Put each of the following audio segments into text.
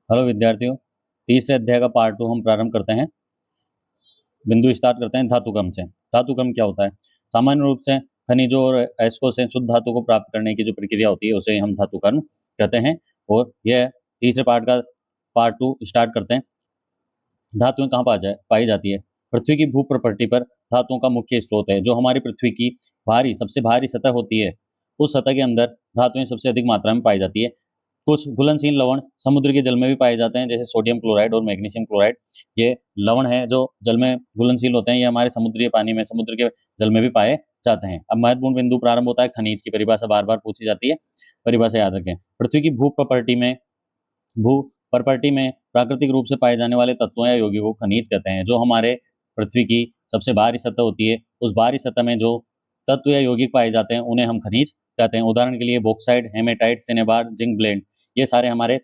Hello विद्यार्थियों, तीसरे अध्याय का पार्ट 2 हम प्रारंभ करते हैं। बिंदु स्टार्ट करते हैं धातुक्रम से। धातुक्रम क्या होता है? सामान्य रूप से खनिजों और अयस्कों से शुद्ध धातु को प्राप्त करने की जो प्रक्रिया होती है उसे हम धातुक्रम कहते हैं। और यह तीसरे पार्ट का पार्ट 2 स्टार्ट करते हैं। धातुएं कहाँ पाई जाती है? पृथ्वी की भू प्रॉपर्टी पर धातुओं का मुख्य स्रोत है। जो हमारी पृथ्वी की सबसे भारी सतह होती है, उस सतह के अंदर धातुएं सबसे अधिक मात्रा में पाई जाती है। कुछ घुलनशील लवण समुद्र के जल में भी पाए जाते हैं, जैसे सोडियम क्लोराइड और मैग्नीशियम क्लोराइड। ये लवण है जो जल में घुलनशील होते हैं। ये हमारे समुद्री पानी में, समुद्र के जल में भी पाए जाते हैं। अब महत्वपूर्ण बिंदु प्रारंभ होता है। खनिज की परिभाषा बार बार पूछी जाती है, परिभाषा याद रखें। पृथ्वी की भू प्रॉपर्टी में प्राकृतिक रूप से पाए जाने वाले तत्वों या यौगिकों को खनिज कहते हैं। जो हमारे पृथ्वी की सबसे बाहरी सतह होती है, उस बाहरी सतह में जो तत्व या यौगिक पाए जाते हैं उन्हें हम खनिज कहते हैं। उदाहरण के लिए bauxite, haematite, cinnabar, zinc blende, ये सारे हमारे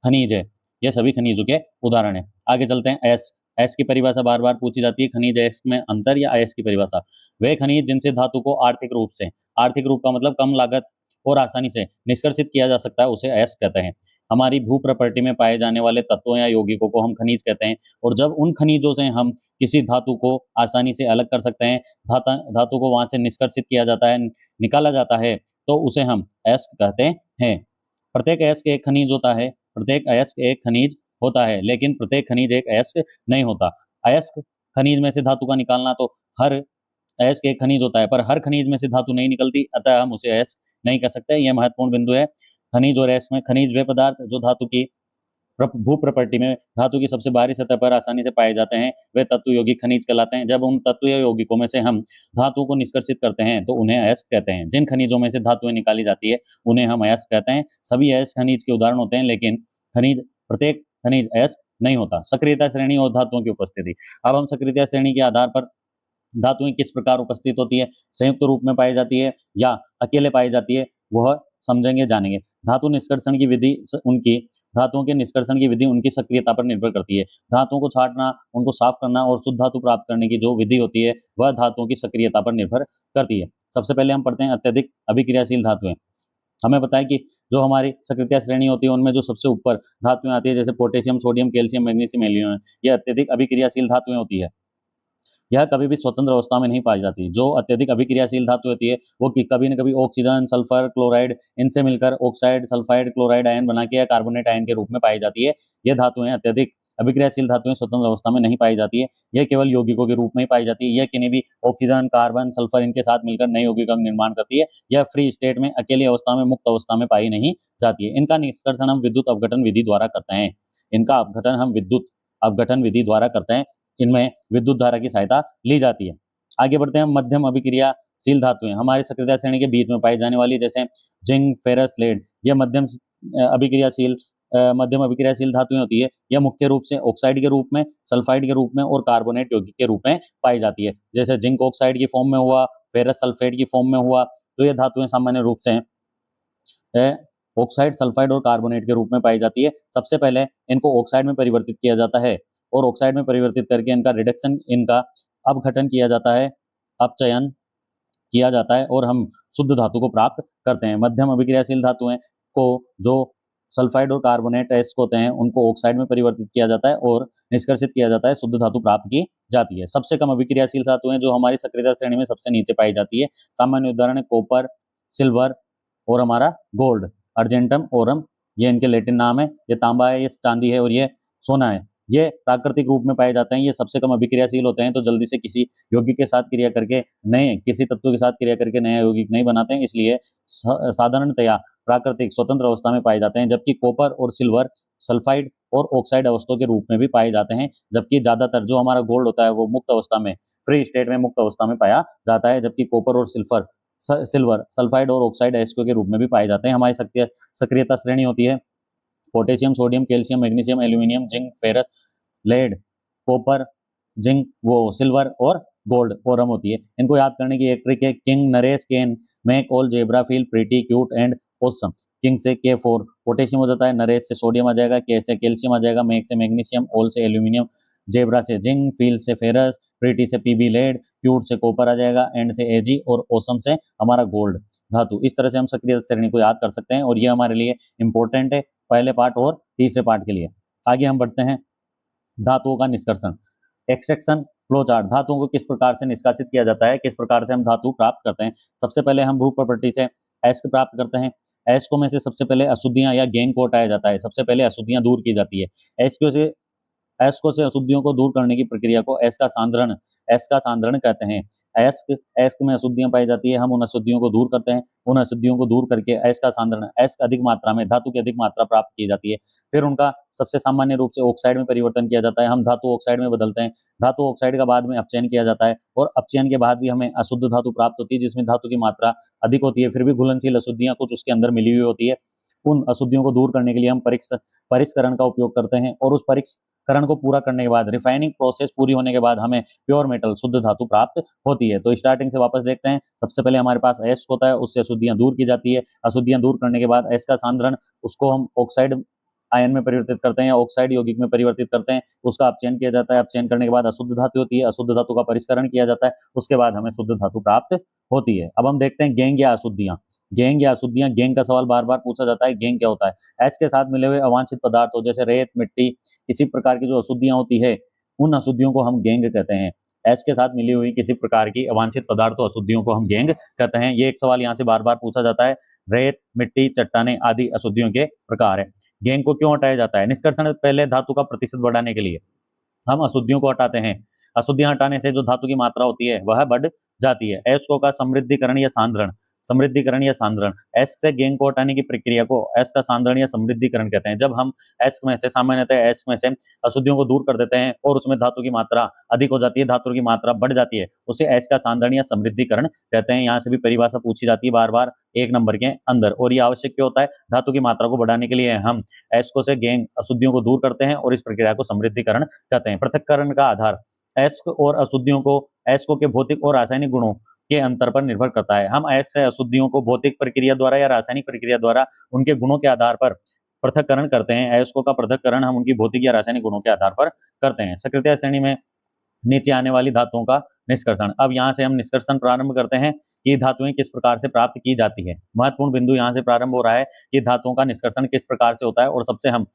खनिज है। ये सभी खनिजों के उदाहरण है। आगे चलते हैं। अयस्क की परिभाषा बार बार पूछी जाती है। खनिज अयस्क में अंतर या अयस्क की परिभाषा। वे खनिज जिनसे धातु को आर्थिक रूप का मतलब कम लागत और आसानी से निष्कर्षित किया जा सकता है, उसे अयस्क कहते हैं। हमारी भू प्रॉपर्टी में पाए जाने वाले तत्वों या यौगिकों को हम खनिज कहते हैं। और जब उन खनिजों से हम किसी धातु को आसानी से अलग कर सकते हैं, धातु को वहां से निष्कर्षित किया जाता है, निकाला जाता है, तो उसे हम अयस्क कहते हैं। प्रत्येक अयस्क एक खनिज होता है। प्रत्येक अयस्क एक खनिज होता है, लेकिन प्रत्येक खनिज एक अयस्क नहीं होता। अयस्क खनिज में से धातु का निकालना तो हर अयस्क एक खनिज होता है, पर हर खनिज में से धातु नहीं निकलती, अतः हम उसे अयस्क नहीं कह सकते। यह महत्वपूर्ण बिंदु है। खनिज और अयस्क में खनिज वे पदार्थ जो धातु की भू प्रॉपर्टी में धातु की सबसे बाहरी सतह पर आसानी से पाए जाते हैं, वे तत्व यौगिक खनिज कहलाते हैं। जब उन तत्व या यौगिकों में से हम धातु को निष्कर्षित करते हैं तो उन्हें अयस्क कहते हैं। जिन खनिजों में से धातुएं निकाली जाती है उन्हें हम अयस्क कहते हैं। सभी अयस्क खनिज के उदाहरण होते हैं, लेकिन प्रत्येक खनिज अयस्क नहीं होता। सक्रियता श्रेणी और धातुओं की उपस्थिति। अब हम सक्रियता श्रेणी के आधार पर धातुएं किस प्रकार उपस्थित होती है, संयुक्त रूप में पाई जाती है या अकेले पाई जाती है, वह समझेंगे, जानेंगे। धातुओं के निष्कर्षण की विधि उनकी सक्रियता पर निर्भर करती है। धातुओं को छांटना, उनको साफ करना और शुद्ध धातु प्राप्त करने की जो विधि होती है वह धातुओं की सक्रियता पर निर्भर करती है। सबसे पहले हम पढ़ते हैं अत्यधिक अभिक्रियाशील धातुएं। हमें पता है कि जो हमारी सक्रियता श्रेणी होती है उनमें जो सबसे ऊपर धातुएं आती है, जैसे potassium, sodium, calcium, magnesium, aluminium, यह अत्यधिक अभिक्रियाशील धातुएं होती है। यह कभी भी स्वतंत्र अवस्था में नहीं पाई जाती। जो अत्यधिक अभिक्रियाशील धातु होती है वो कभी न कभी ऑक्सीजन, सल्फर, क्लोराइड, इनसे मिलकर ऑक्साइड, सल्फाइड, क्लोराइड आयन बना के या कार्बोनेट आयन के रूप में पाई जाती है। यह धातुएं अत्यधिक अभिक्रियाशील धातुएं स्वतंत्र अवस्था में नहीं पाई जाती है। यह केवल यौगिकों के रूप में ही पाई जाती है। यह किन्हीं भी ऑक्सीजन, कार्बन, सल्फर इनके साथ मिलकर नए यौगिकों का निर्माण करती है। यह फ्री स्टेट में, अकेली अवस्था में, मुक्त अवस्था में पाई नहीं जाती है। इनका निष्कर्षण हम विद्युत अपघटन विधि द्वारा करते हैं। विद्युत अपघटन विधि द्वारा करते हैं। इनमें विद्युत धारा की सहायता ली जाती है। आगे बढ़ते हैं। मध्यम अभिक्रियाशील धातुएं हमारी सक्रियता श्रेणी के बीच में पाई जाने वाली, जैसे जिंक, फेरस, लेड, यह मध्यम अभिक्रियाशील धातुएं होती है। यह मुख्य रूप से ऑक्साइड के रूप में, सल्फाइड के रूप में और कार्बोनेट यौगिक के रूप में पाई जाती है। जैसे जिंक ऑक्साइड की फॉर्म में हुआ, फेरस सल्फेट की फॉर्म में हुआ। तो यह धातुएं सामान्य रूप से ऑक्साइड, सल्फाइड और कार्बोनेट के रूप में पाई जाती है। सबसे पहले इनको ऑक्साइड में परिवर्तित किया जाता है और ऑक्साइड में परिवर्तित करके इनका अपघटन किया जाता है, अपचयन किया जाता है और हम शुद्ध धातु को प्राप्त करते हैं। मध्यम अभिक्रियाशील धातुएं को, जो सल्फाइड और कार्बोनेट अयस्क होते हैं, उनको ऑक्साइड में परिवर्तित किया जाता है और निष्कर्षित किया जाता है, शुद्ध धातु प्राप्त की जाती है। सबसे कम अभिक्रियाशील धातुएं जो हमारी सक्रियता श्रेणी में सबसे नीचे पाई जाती है, सामान्य उदाहरण है कॉपर, सिल्वर और हमारा गोल्ड, अर्जेंटम, ओरम, ये इनके लैटिन नाम है। ये तांबा है, ये चांदी है और ये सोना है। ये प्राकृतिक रूप में पाए जाते हैं। ये सबसे कम अभिक्रियाशील होते हैं, तो जल्दी से किसी यौगिक के साथ क्रिया करके किसी तत्व के साथ क्रिया करके नया यौगिक नहीं बनाते हैं, इसलिए साधारणतया प्राकृतिक स्वतंत्र अवस्था में पाए जाते हैं। जबकि कॉपर और सिल्वर सल्फाइड और ऑक्साइड अवस्थों के रूप में भी पाए जाते हैं। जबकि ज्यादातर जो हमारा गोल्ड होता है वो मुक्त अवस्था में, फ्री स्टेट में, मुक्त अवस्था में पाया जाता है। जबकि कॉपर और सिल्वर सल्फाइड और ऑक्साइड अयस्कों के रूप में भी पाए जाते हैं। हमारी सक्रियता श्रेणी होती है potassium, sodium, calcium, magnesium, aluminium, zinc, ferrous, lead, copper, zinc, silver और गोल्ड, ओरम होती है। इनको याद करने की एक ट्रिक है, king, Naresh, can, mac, all, zebra, feel, pretty, cute and awesome. King से K4 पोटेशियम हो जाता है, नरेश से सोडियम आ जाएगा, के से कैल्शियम आ जाएगा, मैक से मैग्नीशियम, ऑल से एल्यूमिनियम, जेब्रा से जिंक, फील से फेरस, प्रीटी से PB लेड, क्यूट से कॉपर आ जाएगा, एंड से Ag और ऑसम से हमारा गोल्ड धातु। इस तरह से हम सक्रिय श्रेणी को याद कर सकते हैं और ये हमारे लिए इंपॉर्टेंट है पहले पार्ट और तीसरे पार्ट के लिए। आगे हम बढ़ते हैं, धातुओं का निष्कर्षण, एक्सट्रैक्शन फ्लो चार्ट। धातुओं को किस प्रकार से निष्कासित किया जाता है, किस प्रकार से हम धातु प्राप्त करते हैं। सबसे पहले हम भू प्रॉपर्टी से एस्क प्राप्त करते हैं। एस्को में से सबसे पहले अशुद्धियां या गैंग को हटाया जाता है, सबसे पहले अशुद्धियां दूर की जाती है। एस्को से अशुद्धियों को दूर करने की प्रक्रिया को एस का सांद्रण कहते हैं। एस्क में अशुद्धियां पाई जाती है, हम उन अशुद्धियों को दूर करते हैं। उन अशुद्धियों को दूर करके एस का सांद्रण, एस्क अधिक मात्रा में धातु की अधिक मात्रा प्राप्त की जाती है। फिर उनका सबसे सामान्य रूप से ऑक्साइड में परिवर्तन किया जाता है, हम धातु ऑक्साइड में बदलते हैं। धातु ऑक्साइड का बाद में अपचयन किया जाता है और अपचयन के बाद भी हमें अशुद्ध धातु प्राप्त होती है जिसमें धातु की मात्रा अधिक होती है, फिर भी घुलनशील अशुद्धियां कुछ उसके अंदर मिली हुई होती है। उन अशुद्धियों को दूर करने के लिए हम परिष्करण का उपयोग करते हैं और उस परिष्करण को पूरा करने के बाद, रिफाइनिंग प्रोसेस पूरी होने के बाद हमें प्योर मेटल शुद्ध धातु प्राप्त होती है। तो स्टार्टिंग से वापस देखते हैं। सबसे पहले हमारे पास एस होता है, उससे अशुद्धियां दूर की जाती है। अशुद्धियां दूर करने के बाद एस का सांद्रण, उसको हम ऑक्साइड आयन में परिवर्तित करते हैं या ऑक्साइड यौगिक में परिवर्तित करते हैं। उसका अपचयन किया जाता है, अपचयन करने के बाद अशुद्ध धातु होती है, अशुद्ध धातु का परिष्करण किया जाता है, उसके बाद हमें शुद्ध धातु प्राप्त होती है। अब हम देखते हैं गैंग या अशुद्धियां। गैंग या अशुद्धियां, गैंग का सवाल बार बार पूछा जाता है, गैंग क्या होता है। एस के साथ मिले हुए अवांछित पदार्थों जैसे रेत, मिट्टी, किसी प्रकार की जो अशुद्धियां होती है उन अशुद्धियों को हम गैंग कहते हैं। एस के साथ मिली हुई किसी प्रकार की अवांछित पदार्थों अशुद्धियों को हम गैंग कहते हैं। ये एक सवाल यहाँ से बार बार पूछा जाता है। रेत, मिट्टी, चट्टाने आदि अशुद्धियों के प्रकार है। गैंग को क्यों हटाया जाता है? निष्कर्षण पहले धातु का प्रतिशत बढ़ाने के लिए हम अशुद्धियों को हटाते हैं। अशुद्धियां हटाने से जो धातु की मात्रा होती है वह बढ़ जाती है। एस्को का समृद्धिकरण या सांद्रण, एस से गैंग को हटाने की प्रक्रिया को एस का सांद्रण या समृद्धिकरण कहते हैं। जब हम एस में से, सामान्यतः एस में से अशुद्धियों को दूर कर देते हैं और उसमें धातु की मात्रा अधिक हो जाती है, धातु की मात्रा बढ़ जाती है, उसे एस का सांद्रण या समृद्धिकरण कहते हैं। यहाँ से भी परिभाषा पूछी जाती है बार बार 1 नंबर के अंदर, और ये आवश्यक क्यों होता है? धातु की मात्रा को बढ़ाने के लिए हम एस्को से गैंग अशुद्धियों को दूर करते हैं और इस प्रक्रिया को समृद्धिकरण कहते हैं। पृथक्करण का आधार एस्क और अशुद्धियों को एस्को के भौतिक और रासायनिक गुणों के अंतर पर निर्भर करता है। हम एस से अशुद्धियों को भौतिक प्रक्रिया द्वारा या रासायनिक प्रक्रिया द्वारा उनके गुणों के आधार पर पृथक्करण करते हैं। एस्को का पृथक्करण हम उनकी भौतिक या रासायनिक गुणों के आधार पर करते हैं। सक्रिय श्रेणी में नीचे आने वाली धातुओं का निष्कर्षण। अब यहाँ से हम निष्कर्षण प्रारंभ करते हैं कि धातुएं किस प्रकार से प्राप्त की जाती है। महत्वपूर्ण बिंदु यहाँ से प्रारंभ हो रहा है कि धातुओं का निष्कर्षण किस प्रकार से होता है, और सबसे हम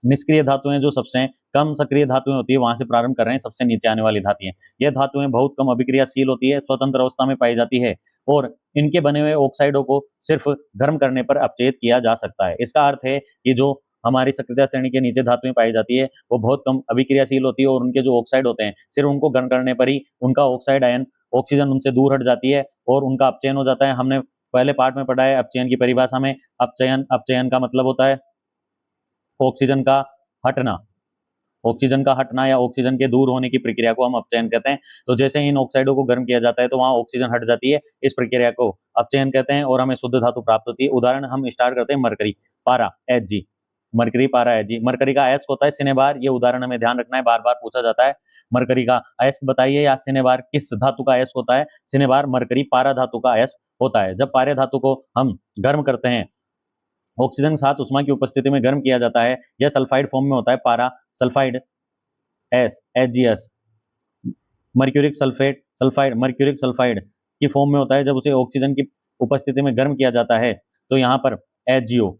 निष्क्रिय धातुएं, जो सबसे कम सक्रिय धातुएं होती है, वहां से प्रारंभ कर रहे हैं। सबसे नीचे आने वाली धातुएं, ये धातुएं बहुत कम अभिक्रियाशील होती है, स्वतंत्र अवस्था में पाई जाती है और इनके बने हुए ऑक्साइडों को सिर्फ गर्म करने पर अपचयित किया जा सकता है। इसका अर्थ है कि जो हमारी सक्रियता श्रेणी के नीचे धातुएं पाई जाती है वो बहुत कम अभिक्रियाशील होती है और उनके जो ऑक्साइड होते हैं सिर्फ उनको गर्म करने पर ही उनका ऑक्साइड आयन, ऑक्सीजन उनसे दूर हट जाती है और उनका अपचयन हो जाता है। हमने पहले पार्ट में पढ़ा है अपचयन की परिभाषा में। अपचयन का मतलब होता है ऑक्सीजन का हटना, या ऑक्सीजन के दूर होने की प्रक्रिया को हम अपचयन कहते हैं। तो जैसे इन ऑक्साइडों को गर्म किया जाता है तो वहां ऑक्सीजन हट जाती है, इस प्रक्रिया को अपचयन कहते हैं और हमें शुद्ध धातु प्राप्त होती है। उदाहरण हम स्टार्ट करते हैं मरकरी पारा Hg। मरकरी पारा Hg, मरकरी का अयस्क होता है सिनेबार। ये उदाहरण हमें ध्यान रखना है, बार बार पूछा जाता है। मरकरी का अयस्क बताइए या सिनेबार किस धातु का अयस्क होता है? सिनेबार मरकरी पारा धातु का अयस्क होता है। जब पारे धातु को हम गर्म करते हैं, ऑक्सीजन के साथ उष्मा की उपस्थिति में गर्म किया जाता है, यह सल्फाइड फॉर्म में होता है, पारा सल्फाइड HgS, मर्क्यूरिक सल्फाइड की फॉर्म में होता है। जब उसे ऑक्सीजन की उपस्थिति में गर्म किया जाता है तो यहाँ पर HgO,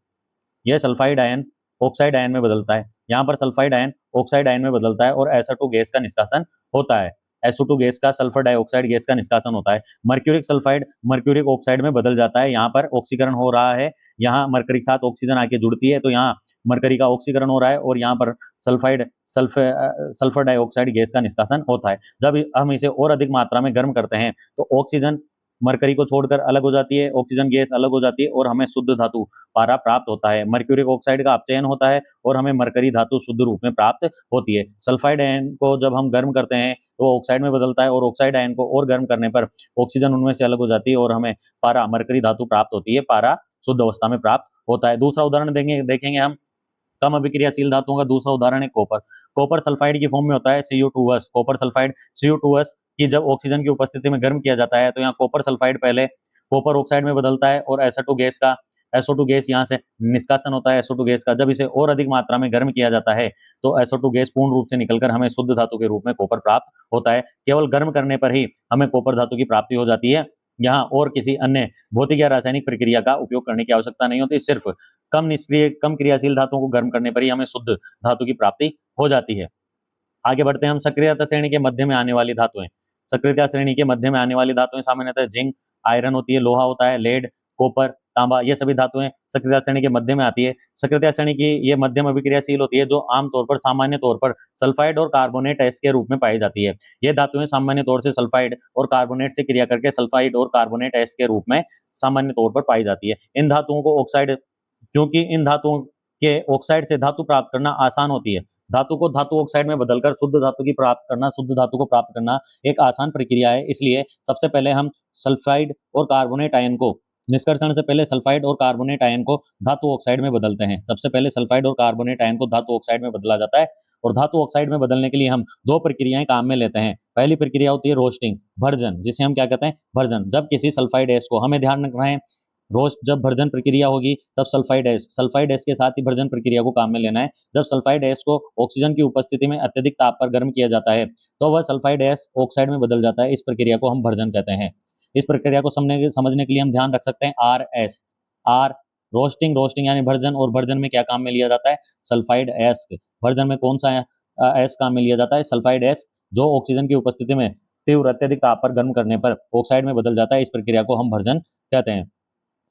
यह सल्फाइड आयन ऑक्साइड आयन में बदलता है। यहाँ पर सल्फाइड आयन ऑक्साइड आयन में बदलता है और SO2 गैस का निष्कासन होता है। SO2 गैस का सल्फर डाइऑक्साइड गैस का निष्कासन होता है। मर्क्यूरिक सल्फाइड मर्क्यूरिक ऑक्साइड में बदल जाता है। यहाँ पर ऑक्सीकरण हो रहा है, यहाँ मरकरी के साथ ऑक्सीजन आके जुड़ती है तो यहाँ मरकरी का ऑक्सीकरण हो रहा है और यहाँ पर सल्फर डाइऑक्साइड गैस का निष्कासन होता है। जब हम इसे और अधिक मात्रा में गर्म करते हैं तो ऑक्सीजन मरकरी को छोड़कर अलग हो जाती है, ऑक्सीजन गैस अलग हो जाती है और हमें शुद्ध धातु पारा प्राप्त होता है। मर्क्यूरिक ऑक्साइड का अपचयन होता है और हमें मरकरी धातु शुद्ध रूप में प्राप्त होती है। सल्फाइड आयन को जब हम गर्म करते हैं तो ऑक्साइड में बदलता है और ऑक्साइड आयन को और गर्म करने पर ऑक्सीजन उनमें से अलग हो जाती है और हमें पारा मरकरी धातु प्राप्त होती है, पारा शुद्ध अवस्था में प्राप्त होता है। दूसरा उदाहरण देखेंगे हम कम अभिक्रियाशील धातुओं का। दूसरा उदाहरण है कॉपर सल्फाइड की फॉर्म में होता है CO2S। कॉपर सल्फाइड CO2S की जब ऑक्सीजन की उपस्थिति में गर्म किया जाता है तो यहाँ कॉपर सल्फाइड पहले कॉपर ऑक्साइड में बदलता है और SO2 गैस यहाँ से निष्कासन होता है SO2 गैस का। जब इसे और अधिक मात्रा में गर्म किया जाता है तो SO2 गैस पूर्ण रूप से निकलकर हमें शुद्ध धातु के रूप में कॉपर प्राप्त होता है। केवल गर्म करने पर ही हमें कॉपर धातु की प्राप्ति हो जाती है। यहाँ और किसी अन्य भौतिक या रासायनिक प्रक्रिया का उपयोग करने की आवश्यकता नहीं होती, सिर्फ कम निष्क्रिय कम क्रियाशील धातुओं को गर्म करने पर ही हमें शुद्ध धातु की प्राप्ति हो जाती है। आगे बढ़ते हैं हम। सक्रियता श्रेणी के मध्य में आने वाली धातुएं। सक्रियता श्रेणी के मध्य में आने वाली धातुएं सामान्यतः जिंक, आयरन होती है, लोहा होता है, लेड, कॉपर, तांबा, ये सभी धातुएं सक्रियता श्रेणी के मध्य में आती है। सक्रियता श्रेणी की ये मध्यम अभिक्रियाशील होती है, जो आमतौर पर सामान्य तौर पर सल्फाइड और कार्बोनेट एस के रूप में पाई जाती है। ये धातुएं सामान्य तौर से सल्फाइड और कार्बोनेट से क्रिया करके सल्फाइड और कार्बोनेट एस के रूप में सामान्य तौर पर पाई जाती है। इन धातुओं को ऑक्साइड, क्योंकि इन धातुओं के ऑक्साइड से धातु प्राप्त करना आसान होती है। धातु को धातु ऑक्साइड में बदलकर शुद्ध धातु की प्राप्त करना, शुद्ध धातु को प्राप्त करना एक आसान प्रक्रिया है। इसलिए सबसे पहले हम सल्फाइड और कार्बोनेट आयन को, निष्कर्षण से पहले सल्फाइड और कार्बोनेट आयन को धातु ऑक्साइड में बदलते हैं। सबसे पहले सल्फाइड और कार्बोनेट आयन को धातु ऑक्साइड में बदला जाता है, और धातु ऑक्साइड में बदलने के लिए हम दो प्रक्रियाएं काम में लेते हैं। पहली प्रक्रिया होती है रोस्टिंग, भर्जन, जिसे हम क्या कहते हैं, भर्जन। जब किसी सल्फाइड एस को, हमें ध्यान रखना है, रोस्ट जब भर्जन प्रक्रिया होगी तब सल्फाइड एस के साथ ही भर्जन प्रक्रिया को काम में लेना है। जब सल्फाइड एस को ऑक्सीजन की उपस्थिति में अत्यधिक ताप पर गर्म किया जाता है तो वह सल्फाइड एस ऑक्साइड में बदल जाता है। इस प्रक्रिया को हम भर्जन कहते हैं। इस प्रक्रिया को समझने के लिए हम ध्यान रख सकते हैं R S, R roasting, roasting यानी भर्जन, और भर्जन में क्या काम में लिया जाता है, सल्फाइड एस। भर्जन में कौन सा एस काम में लिया जाता है, सल्फाइड एस, जो ऑक्सीजन की उपस्थिति में तीव्र अत्यधिक ताप पर गर्म करने पर ऑक्साइड में बदल जाता है। इस प्रक्रिया को हम भर्जन कहते हैं।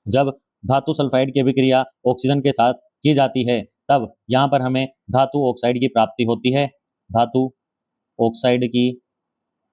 जब धातु सल्फाइड की अभिक्रिया ऑक्सीजन के साथ की जाती है तब यहाँ पर हमें धातु ऑक्साइड की प्राप्ति होती है, धातु ऑक्साइड की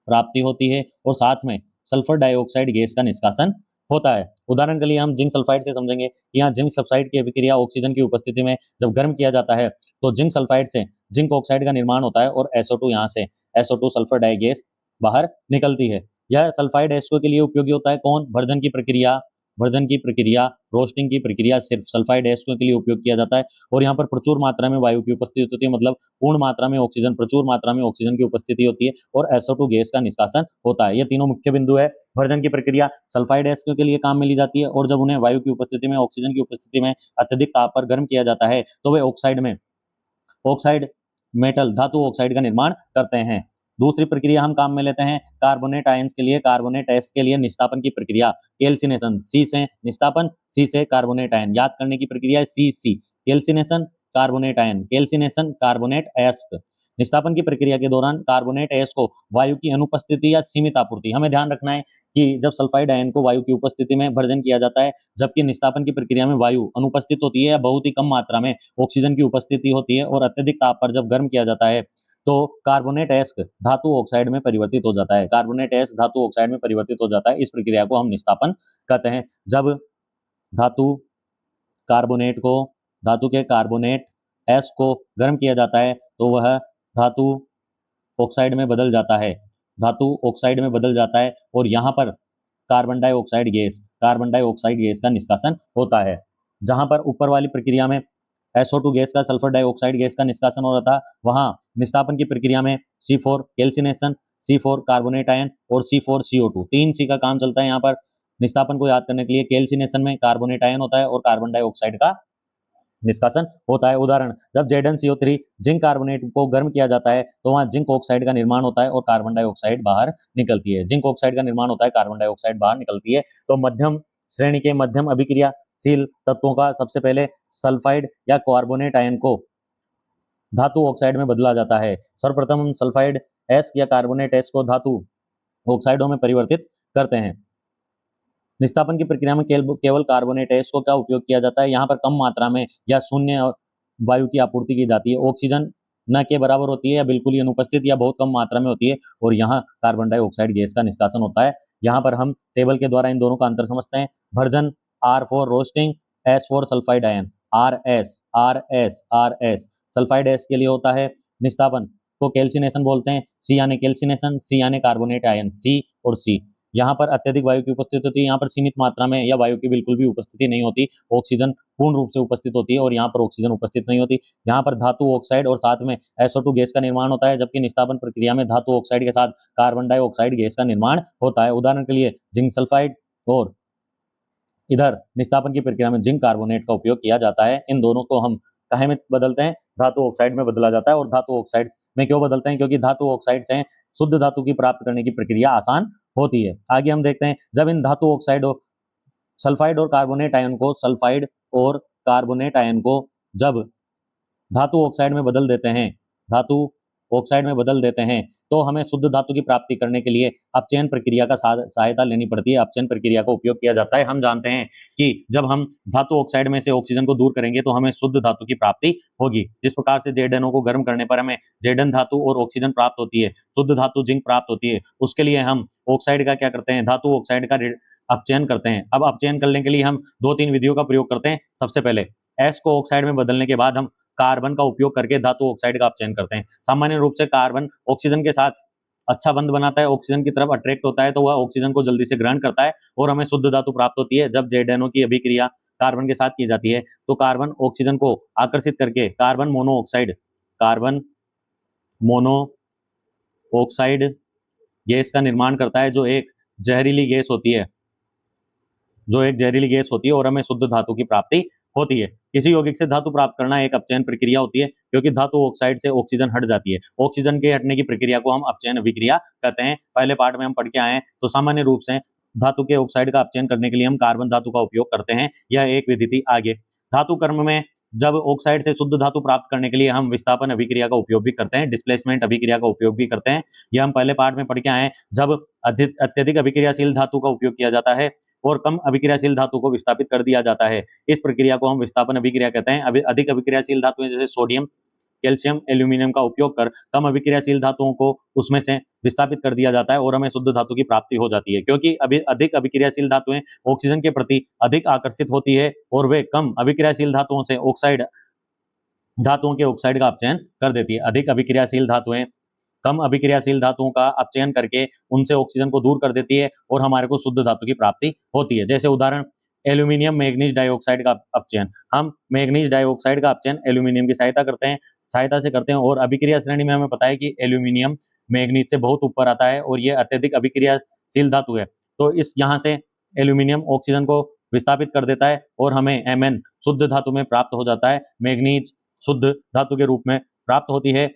प्राप्ति होती है, और साथ में सल्फर डाइऑक्साइड गैस का निष्कासन होता है। उदाहरण के लिए हम जिंक सल्फाइड से समझेंगे। यहाँ जिंक सल्फाइड की अभिक्रिया ऑक्सीजन की उपस्थिति में जब गर्म किया जाता है तो जिंक सल्फाइड से जिंक ऑक्साइड का निर्माण होता है, और SO2 यहाँ से SO2 सल्फर डाई गैस बाहर निकलती है। यह सल्फाइड एस्को के लिए उपयोगी होता है। कौन, भर्जन की प्रक्रिया, भर्जन की प्रक्रिया, रोस्टिंग की प्रक्रिया सिर्फ सल्फाइड एस्को के लिए उपयोग किया जाता है, और यहाँ पर प्रचुर मात्रा में वायु की उपस्थिति होती है, मतलब पूर्ण मात्रा में ऑक्सीजन, प्रचुर मात्रा में ऑक्सीजन की उपस्थिति होती है, और SO2 गैस का निष्कासन होता है। ये तीनों मुख्य बिंदु है। भर्जन की प्रक्रिया सल्फाइड एस्को के लिए काम में ली जाती है, और जब उन्हें वायु की उपस्थिति में, ऑक्सीजन की उपस्थिति में अत्यधिक ताप पर गर्म किया जाता है तो वे ऑक्साइड मेटल, धातु ऑक्साइड का निर्माण करते हैं। दूसरी प्रक्रिया हम काम में लेते हैं कार्बोनेट आयंस के लिए, कार्बोनेट एस के लिए निस्तापन की प्रक्रिया, कैल्सिनेशन, सी से निस्तापन, सी से कार्बोनेट आयन। याद करने की प्रक्रिया है सी, calcination, carbonate ion, calcination, carbonate एस। निस्तापन की प्रक्रिया के दौरान कार्बोनेट एस को वायु की अनुपस्थिति या सीमित आपूर्ति, हमें ध्यान रखना है कि जब सल्फाइड आयन को वायु की उपस्थिति में भर्जन किया जाता है, जबकि निस्तापन की प्रक्रिया में वायु अनुपस्थित होती है या बहुत ही कम मात्रा में ऑक्सीजन की उपस्थिति होती है, और अत्यधिक ताप पर जब गर्म किया जाता है तो कार्बोनेट एस धातु ऑक्साइड में परिवर्तित हो जाता है। कार्बोनेट एस धातु ऑक्साइड में परिवर्तित हो जाता है। इस प्रक्रिया को हम निस्तापन कहते हैं। जब धातु कार्बोनेट को, धातु के कार्बोनेट एस को गर्म किया जाता है तो वह धातु ऑक्साइड में बदल जाता है, धातु ऑक्साइड में बदल जाता है, और यहाँ पर कार्बन डाइऑक्साइड गैस का निष्कासन होता है। जहाँ पर ऊपर वाली प्रक्रिया में SO2 गैस का, सल्फर डाइऑक्साइड गैस का निष्कासन हो रहा था, वहाँ निस्तापन की प्रक्रिया में C4 calcination, C4 carbonate ion और C4 CO2, 3 C का काम चलता है। यहाँ पर निस्तापन को याद करने के लिए कैल्सिनेशन में कार्बोनेट आयन होता है और कार्बन डाइऑक्साइड का निष्कासन होता है। उदाहरण, जब ZnCO3 जिंक कार्बोनेट को गर्म किया जाता है तो वहाँ जिंक ऑक्साइड का निर्माण होता है और कार्बन डाइऑक्साइड बाहर निकलती है। जिंक ऑक्साइड का निर्माण होता है, कार्बन डाइऑक्साइड बाहर निकलती है। तो मध्यम श्रेणी के मध्यम अभिक्रियाशील तत्वों का सबसे पहले सल्फाइड या कार्बोनेट आयन को धातु ऑक्साइड में बदला जाता है। सर्वप्रथम हम सल्फाइड एस या कार्बोनेट एस को धातु ऑक्साइडों में परिवर्तित करते हैं। निस्तापन की प्रक्रिया में केवल कार्बोनेट एस को क्या उपयोग किया जाता है, यहाँ पर कम मात्रा में या शून्य वायु की आपूर्ति की जाती है। ऑक्सीजन न के बराबर होती है या बिल्कुल ही अनुपस्थित या बहुत कम मात्रा में होती है, और यहाँ कार्बन डाइऑक्साइड गैस का निष्कासन होता है। यहाँ पर हम टेबल के द्वारा इन दोनों का अंतर समझते हैं। Version R for roasting, S for sulphide ion, RS sulphide S के लिए होता है। निस्तापन को कैल्सिनेशन बोलते हैं, C यानी कैल्सिनेशन, C यानी कार्बोनेट आयन, C और C। यहाँ पर अत्यधिक वायु की उपस्थिति होती है, यहाँ पर सीमित मात्रा में या वायु की बिल्कुल भी उपस्थिति नहीं होती, ऑक्सीजन पूर्ण रूप से उपस्थित होती है, और यहाँ पर ऑक्सीजन उपस्थित नहीं होती। यहाँ पर धातु ऑक्साइड और साथ में SO2 गैस का निर्माण होता है, जबकि निस्तापन प्रक्रिया में धातु ऑक्साइड के साथ कार्बन डाइऑक्साइड गैस का निर्माण होता है। उदाहरण के लिए जिंक सल्फाइड, और इधर निस्तापन की प्रक्रिया में जिंक कार्बोनेट का उपयोग किया जाता है। इन दोनों को हम काहे में बदलते हैं, धातु ऑक्साइड में बदला जाता है। और धातु ऑक्साइड में क्यों बदलते हैं, क्योंकि धातु ऑक्साइड से शुद्ध धातु की प्राप्त करने की प्रक्रिया आसान होती है। आगे हम देखते हैं, जब इन धातु ऑक्साइड और सल्फाइड और कार्बोनेट आयन को जब धातु ऑक्साइड में बदल देते हैं, धातु ऑक्साइड में बदल देते हैं, तो हमें शुद्ध धातु की प्राप्ति करने के लिए अपचयन प्रक्रिया का सहायता लेनी पड़ती है। अपचयन प्रक्रिया का उपयोग किया जाता है। हम जानते हैं कि जब हम धातु ऑक्साइड में से ऑक्सीजन को दूर करेंगे तो हमें शुद्ध धातु की प्राप्ति होगी। जिस प्रकार से जेडएनओ को गर्म करने पर हमें जेडन धातु और ऑक्सीजन प्राप्त होती है, शुद्ध धातु जिंक प्राप्त होती है, उसके लिए हम ऑक्साइड का क्या करते हैं, धातु ऑक्साइड का अपचयन करते हैं। अब अपचयन करने के लिए हम 2-3 विधियों का प्रयोग करते हैं। सबसे पहले एस को ऑक्साइड में बदलने के बाद हम कार्बन का उपयोग करके धातु ऑक्साइड का अपचयन करते हैं। सामान्य रूप से कार्बन ऑक्सीजन के साथ अच्छा बंध बनाता है, ऑक्सीजन की तरफ अट्रैक्ट होता है, तो वह ऑक्सीजन को जल्दी से ग्रहण करता है और हमें शुद्ध धातु प्राप्त होती है। जब जेडएनओ की अभिक्रिया कार्बन के साथ की जाती है तो कार्बन ऑक्सीजन को आकर्षित करके कार्बन मोनोऑक्साइड गैस का निर्माण करता है, जो एक जहरीली गैस होती है और हमें शुद्ध धातु की प्राप्ति होती है। किसी यौगिक से धातु प्राप्त करना एक अपचयन प्रक्रिया होती है, क्योंकि धातु ऑक्साइड से ऑक्सीजन हट जाती है। ऑक्सीजन के हटने की प्रक्रिया को हम अपचयन अभिक्रिया कहते हैं। पहले पार्ट में हम पढ़ के आए हैं, तो सामान्य रूप से धातु के ऑक्साइड का अपचयन करने के लिए हम कार्बन धातु का उपयोग करते हैं। यह एक विधि थी। आगे धातु कर्म में जब ऑक्साइड से शुद्ध धातु प्राप्त करने के लिए हम विस्थापन अभिक्रिया का उपयोग भी करते हैं, डिस्प्लेसमेंट अभिक्रिया का उपयोग भी करते हैं। यह हम पहले पार्ट में पढ़ के आए हैं। जब अत्यधिक अभिक्रियाशील धातु का उपयोग किया जाता है और कम अभिक्रियाशील धातु को विस्थापित कर दिया जाता है, इस प्रक्रिया को हम विस्थापन अभिक्रिया कहते हैं। अधिक अभिक्रियाशील धातुएं जैसे सोडियम, कैल्शियम, एल्यूमिनियम का उपयोग कर कम अभिक्रियाशील धातुओं को उसमें से विस्थापित कर दिया जाता है और हमें शुद्ध धातु की प्राप्ति हो जाती है। क्योंकि अधिक अभिक्रियाशील धातुएं ऑक्सीजन के प्रति अधिक आकर्षित होती है और वे कम अभिक्रियाशील धातुओं से धातुओं के ऑक्साइड का अपचयन कर देती है। अधिक अभिक्रियाशील धातुएं कम अभिक्रियाशील धातुओं का अपचयन करके उनसे ऑक्सीजन को दूर कर देती है और हमारे को शुद्ध धातु की प्राप्ति होती है। जैसे उदाहरण एल्यूमिनियम मैग्नीज डाइऑक्साइड का अपचयन। हम मैग्नीज डाइऑक्साइड का अपचयन एल्यूमिनियम की सहायता से करते हैं और अभिक्रिया श्रेणी में हमें पता है कि एल्यूमिनियम मैग्नीज से बहुत ऊपर आता है और यह अत्यधिक अभिक्रियाशील धातु है। तो इस यहाँ से एल्यूमिनियम ऑक्सीजन को विस्थापित कर देता है और हमें Mn शुद्ध धातु में प्राप्त हो जाता है। मैग्नीज शुद्ध धातु के रूप में प्राप्त होती है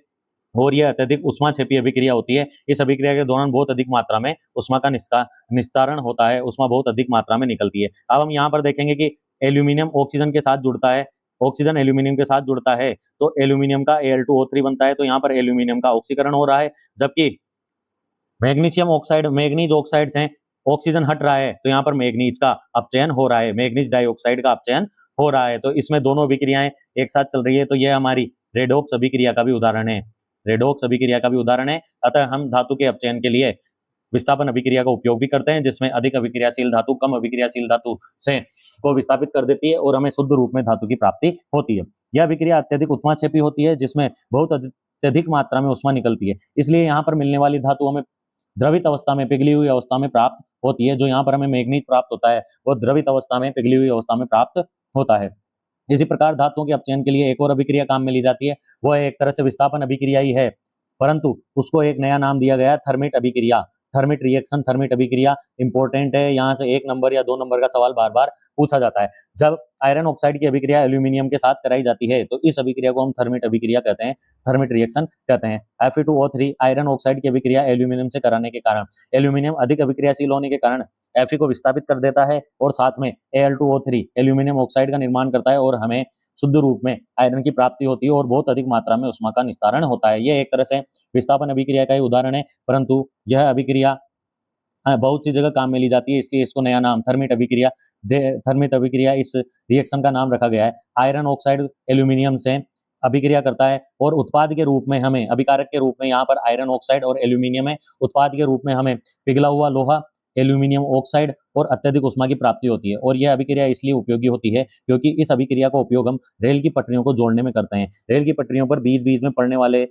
और यह अत्यधिक उष्माक्षेपी अभिक्रिया होती है। इस अभिक्रिया के दौरान बहुत अधिक मात्रा में उष्मा का निस्तारण होता है, उष्मा बहुत अधिक मात्रा में निकलती है। अब हम यहाँ पर देखेंगे कि एल्यूमिनियम ऑक्सीजन के साथ जुड़ता है, ऑक्सीजन एल्यूमिनियम के साथ जुड़ता है तो एल्यूमिनियम का Al2O3 बनता है, तो यहाँ पर एल्यूमिनियम का ऑक्सीकरण हो रहा है। जबकि मैग्नीज ऑक्साइड से ऑक्सीजन हट रहा है तो यहाँ पर मैग्नीज का अपचयन हो रहा है, मैग्नीज डाइऑक्साइड का अपचयन हो रहा है। तो इसमें दोनों अभिक्रियाएं एक साथ चल रही है, तो यह हमारी रेडॉक्स अभिक्रिया का भी उदाहरण है। अतः हम धातु के अपचयन के लिए विस्थापन अभिक्रिया का उपयोग भी करते हैं, जिसमें अधिक अभिक्रियाशील धातु कम अभिक्रियाशील धातु से को विस्थापित कर देती है और हमें शुद्ध रूप में धातु की प्राप्ति होती है। यह अभिक्रिया अत्यधिक उष्माक्षेपी होती है, जिसमें बहुत अत्यधिक मात्रा में उष्मा निकलती है। इसलिए यहाँ पर मिलने वाली धातु हमें द्रवित अवस्था में, पिघली हुई अवस्था में प्राप्त होती है। जो यहाँ पर हमें मैग्नीज प्राप्त होता है वो द्रवित अवस्था में, पिघली हुई अवस्था में प्राप्त होता है। इसी प्रकार धातुओं के अपचयन के लिए एक और अभिक्रिया काम में ली जाती है, वह एक तरह से विस्थापन अभिक्रिया ही है, परंतु उसको एक नया नाम दिया गया है थर्मिट अभिक्रिया। थर्मिट रिएक्शन, थर्मिट अभिक्रिया इंपॉर्टेंट है। यहाँ से 1 नंबर या 2 नंबर का सवाल बार बार पूछा जाता है। जब आयरन ऑक्साइड की अभिक्रिया एल्यूमिनियम के साथ कराई जाती है तो इस अभिक्रिया को हम थर्मिट अभिक्रिया कहते हैं, थर्मिट रिएक्शन कहते हैं। Fe2O3 आयरन ऑक्साइड की अभिक्रिया एल्यूमिनियम से कराने के कारण एल्यूमिनियम अधिक अभिक्रियाशील होने के कारण Fe को विस्थापित कर देता है और साथ में Al2O3 एल्यूमिनियम ऑक्साइड का निर्माण करता है और हमें शुद्ध रूप में आयरन की प्राप्ति होती है और बहुत अधिक मात्रा में उष्मा का निस्तारण होता है। यह एक तरह से विस्थापन अभिक्रिया का ही उदाहरण है, परंतु यह अभिक्रिया बहुत सी जगह काम में ली जाती है, इसलिए इसको नया नाम थर्मिट अभिक्रिया इस रिएक्शन का नाम रखा गया है। आयरन ऑक्साइड एल्यूमिनियम से अभिक्रिया करता है और उत्पाद के रूप में हमें, अभिकारक के रूप में यहाँ पर आयरन ऑक्साइड और एल्यूमिनियम है, उत्पाद के रूप में हमें पिघला हुआ लोहा, एल्यूमिनियम ऑक्साइड और अत्यधिक उष्मा की प्राप्ति होती है। और यह अभिक्रिया इसलिए उपयोगी होती है क्योंकि इस अभिक्रिया का उपयोग हम रेल की पटरियों को जोड़ने में करते हैं। रेल की पटरियों पर बीच बीच में पड़ने वाले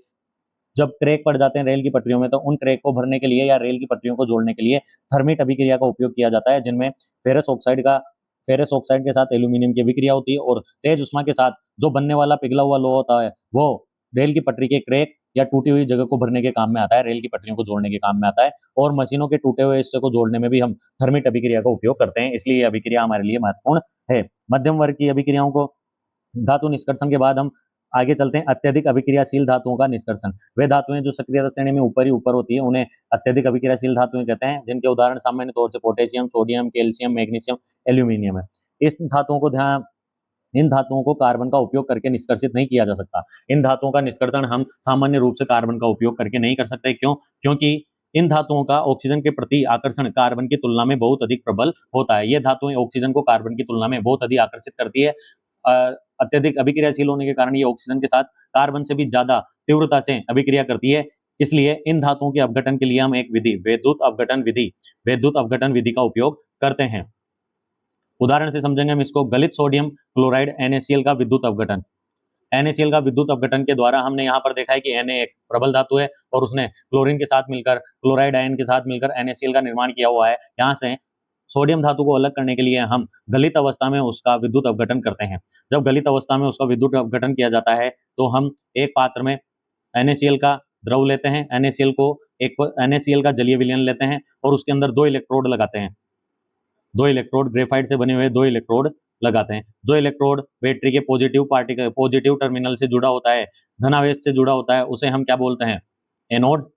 जब क्रैक पड़ जाते हैं रेल की पटरियों में, तो उन क्रैक को भरने के लिए या रेल की पटरियों को जोड़ने के लिए थर्मिट अभिक्रिया का उपयोग किया जाता है, जिनमें फेरस ऑक्साइड के साथ एल्यूमिनियम की अभिक्रिया होती है और तेज उष्मा के साथ जो बनने वाला पिघला हुआ लोहा होता है वो रेल की पटरी के क्रैक या टूटी हुई जगह को भरने के काम में आता है, रेल की पटरियों को जोड़ने के काम में आता है। और मशीनों के टूटे हुए हिस्से को जोड़ने में भी हम थर्मिट अभिक्रिया का उपयोग करते हैं, इसलिए यह अभिक्रिया हमारे लिए महत्वपूर्ण है। मध्यम वर्ग की अभिक्रियाओं को धातु निष्कर्षण के बाद हम आगे चलते हैं, अत्यधिक अभिक्रियाशील धातुओं का निष्कर्षण। वे धातुएं जो सक्रियता श्रेणी में ऊपर ही ऊपर होती है उन्हें अत्यधिक अभिक्रियाशील धातुएं कहते हैं, जिनके उदाहरण सामान्य तौर से potassium, sodium, calcium, magnesium, aluminium है। इन धातुओं को कार्बन का उपयोग करके निष्कर्षित नहीं किया जा सकता। इन धातुओं का निष्कर्षण हम सामान्य रूप से कार्बन का उपयोग करके नहीं कर सकते। क्यों? क्योंकि इन धातुओं का ऑक्सीजन के प्रति आकर्षण कार्बन की तुलना में बहुत अधिक प्रबल होता है। ये धातुएं ऑक्सीजन को कार्बन की तुलना में बहुत अधिक आकर्षित करती है। अत्यधिक अभिक्रियाशील होने के कारण ये ऑक्सीजन के साथ कार्बन से भी ज्यादा तीव्रता से अभिक्रिया करती है। इसलिए इन धातुओं के अपघटन के लिए हम एक विधि, विद्युत अपघटन विधि का उपयोग करते हैं। उदाहरण से समझेंगे हम इसको। गलित सोडियम क्लोराइड NaCl का विद्युत अपघटन। NaCl का विद्युत अपघटन के द्वारा हमने यहाँ पर देखा है कि Na एक प्रबल धातु है और उसने क्लोरीन के साथ मिलकर, क्लोराइड आयन के साथ मिलकर NaCl का निर्माण किया हुआ है। यहाँ से सोडियम धातु को अलग करने के लिए हम गलित अवस्था में उसका विद्युत अपघटन करते हैं। जब गलित अवस्था में उसका विद्युत अपघटन किया जाता है तो हम एक पात्र में NaCl का द्रव लेते हैं, NaCl का जलीय विलयन लेते हैं और उसके अंदर 2 इलेक्ट्रोड लगाते हैं। 2 इलेक्ट्रोड ग्रेफाइट से बने हुए 2 इलेक्ट्रोड लगाते हैं। जो इलेक्ट्रोड बैटरी के पॉजिटिव टर्मिनल से जुड़ा होता है, धनावेश से जुड़ा होता है, उसे हम क्या बोलते हैं? एनोड।